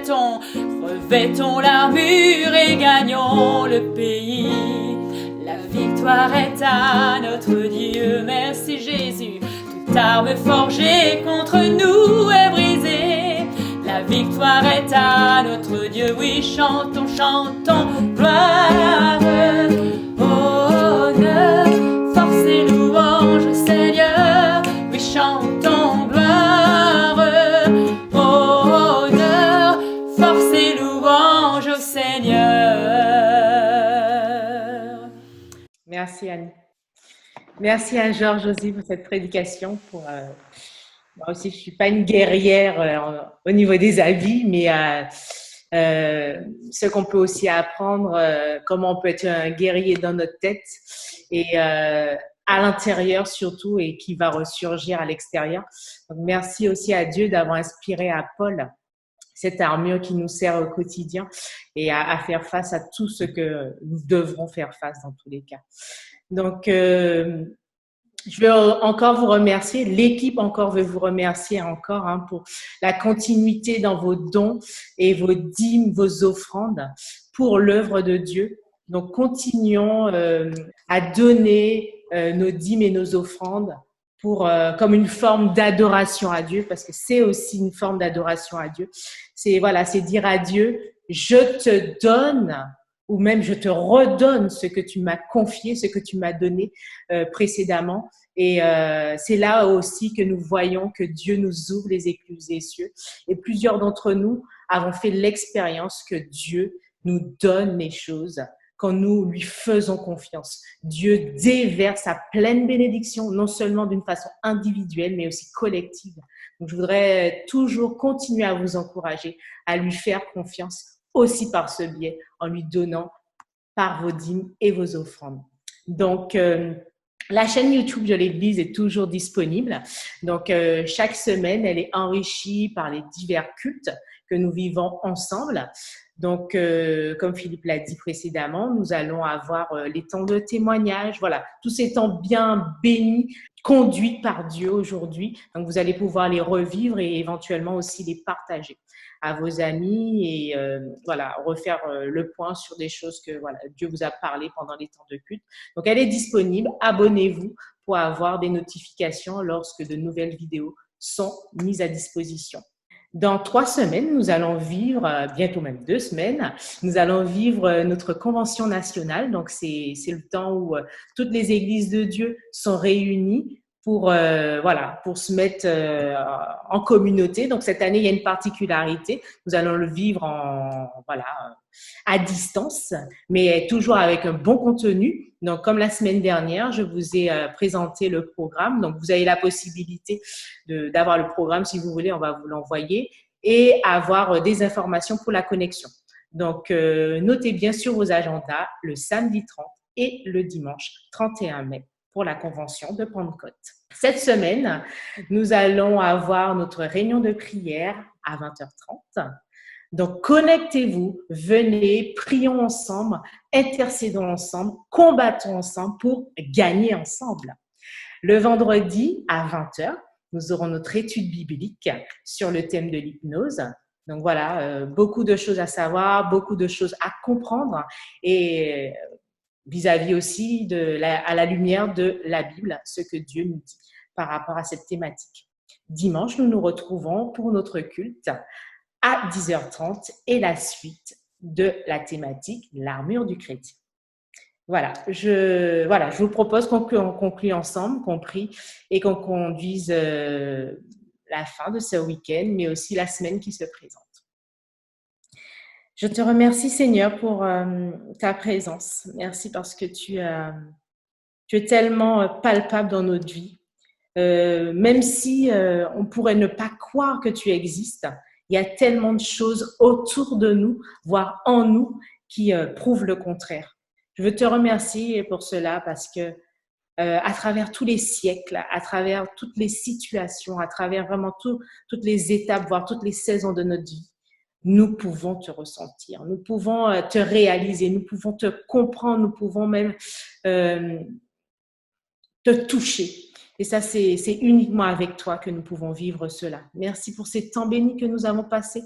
revêtons l'armure et gagnons le pays. La victoire est à notre Dieu, merci Jésus. Toute arme forgée contre nous est brisée. La victoire est à notre Dieu, oui, chantons, chantons, gloire, honneur, force et louange au Seigneur, oui, chantons, gloire, honneur, force et louange au Seigneur. Merci Anne. Merci à Georges aussi pour cette prédication. Moi aussi, je ne suis pas une guerrière au niveau des habits, mais ce qu'on peut aussi apprendre, comment on peut être un guerrier dans notre tête et à l'intérieur surtout, et qui va ressurgir à l'extérieur. Donc, merci aussi à Dieu d'avoir inspiré à Paul cette armure qui nous sert au quotidien et à faire face à tout ce que nous devrons faire face dans tous les cas. Donc, je veux encore vous remercier, l'équipe encore veut vous remercier encore pour la continuité dans vos dons et vos dîmes, vos offrandes pour l'œuvre de Dieu. Donc, continuons à donner nos dîmes et nos offrandes comme une forme d'adoration à Dieu, parce que c'est aussi une forme d'adoration à Dieu. C'est dire à Dieu, je te donne, ou même je te redonne ce que tu m'as confié, ce que tu m'as donné précédemment. Et c'est là aussi que nous voyons que Dieu nous ouvre les écluses des cieux. Et plusieurs d'entre nous avons fait l'expérience que Dieu nous donne les choses quand nous lui faisons confiance. Dieu déverse sa pleine bénédiction, non seulement d'une façon individuelle, mais aussi collective. Donc, je voudrais toujours continuer à vous encourager à lui faire confiance aussi par ce biais, en lui donnant par vos dîmes et vos offrandes. Donc, la chaîne YouTube de l'Église est toujours disponible. Donc, chaque semaine, elle est enrichie par les divers cultes que nous vivons ensemble. Donc, comme Philippe l'a dit précédemment, nous allons avoir les temps de témoignage. Voilà, tous ces temps bien bénis, conduits par Dieu aujourd'hui. Donc, vous allez pouvoir les revivre et éventuellement aussi les partager à vos amis et refaire le point sur des choses que Dieu vous a parlé pendant les temps de culte. Donc, elle est disponible. Abonnez-vous pour avoir des notifications lorsque de nouvelles vidéos sont mises à disposition. Dans 3 semaines, nous allons vivre, bientôt même 2 semaines, nous allons vivre notre convention nationale. Donc, c'est le temps où toutes les églises de Dieu sont réunies pour se mettre en communauté. Donc, cette année, il y a une particularité. Nous allons le vivre à distance, mais toujours avec un bon contenu. Donc, comme la semaine dernière, je vous ai présenté le programme. Donc, vous avez la possibilité d'avoir le programme si vous voulez, on va vous l'envoyer et avoir des informations pour la connexion. Donc, notez bien sur vos agendas le samedi 30 et le dimanche 31 mai pour la convention de Pentecôte. Cette semaine, nous allons avoir notre réunion de prière à 20h30. Donc, connectez-vous, venez, prions ensemble, intercédons ensemble, combattons ensemble pour gagner ensemble. Le vendredi à 20h, nous aurons notre étude biblique sur le thème de l'hypnose. Donc voilà, beaucoup de choses à savoir, beaucoup de choses à comprendre et vis-à-vis aussi à la lumière de la Bible, ce que Dieu nous dit par rapport à cette thématique. Dimanche, nous nous retrouvons pour notre culte à 10h30 et la suite de la thématique l'armure du chrétien. Voilà, je vous propose qu'on conclue ensemble, qu'on prie et qu'on conduise la fin de ce week-end, mais aussi la semaine qui se présente. Je te remercie, Seigneur, pour ta présence. Merci parce que tu es tellement palpable dans notre vie. Même si on pourrait ne pas croire que tu existes, il y a tellement de choses autour de nous, voire en nous, qui prouvent le contraire. Je veux te remercier pour cela parce que à travers tous les siècles, à travers toutes les situations, à travers vraiment toutes les étapes, voire toutes les saisons de notre vie, nous pouvons te ressentir, nous pouvons te réaliser, nous pouvons te comprendre, nous pouvons même te toucher. Et ça, c'est uniquement avec toi que nous pouvons vivre cela. Merci pour ces temps bénis que nous avons passés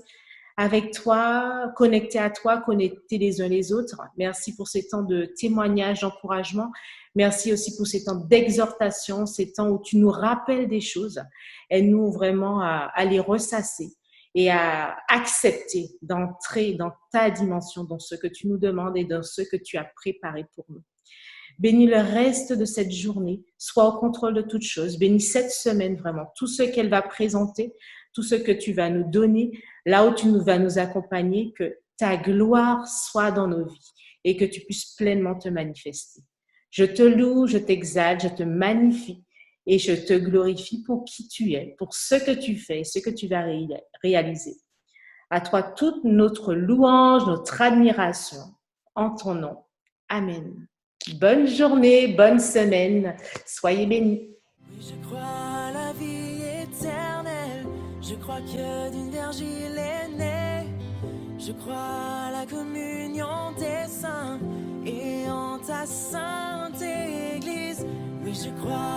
avec toi, connectés à toi, connectés les uns les autres. Merci pour ces temps de témoignage, d'encouragement. Merci aussi pour ces temps d'exhortation, ces temps où tu nous rappelles des choses. Aide-nous vraiment à les ressasser et à accepter d'entrer dans ta dimension, dans ce que tu nous demandes et dans ce que tu as préparé pour nous. Bénis le reste de cette journée, sois au contrôle de toutes choses. Bénis cette semaine vraiment, tout ce qu'elle va présenter, tout ce que tu vas nous donner, là où tu vas nous accompagner, que ta gloire soit dans nos vies et que tu puisses pleinement te manifester. Je te loue, je t'exalte, je te magnifie et je te glorifie pour qui tu es, pour ce que tu fais, ce que tu vas réaliser. À toi toute notre louange, notre admiration, en ton nom. Amen. Bonne journée, bonne semaine. Soyez bénis. Oui, je crois à la vie éternelle. Je crois que d'une vierge il est né. Je crois à la communion des saints et en ta sainte Église. Oui, je crois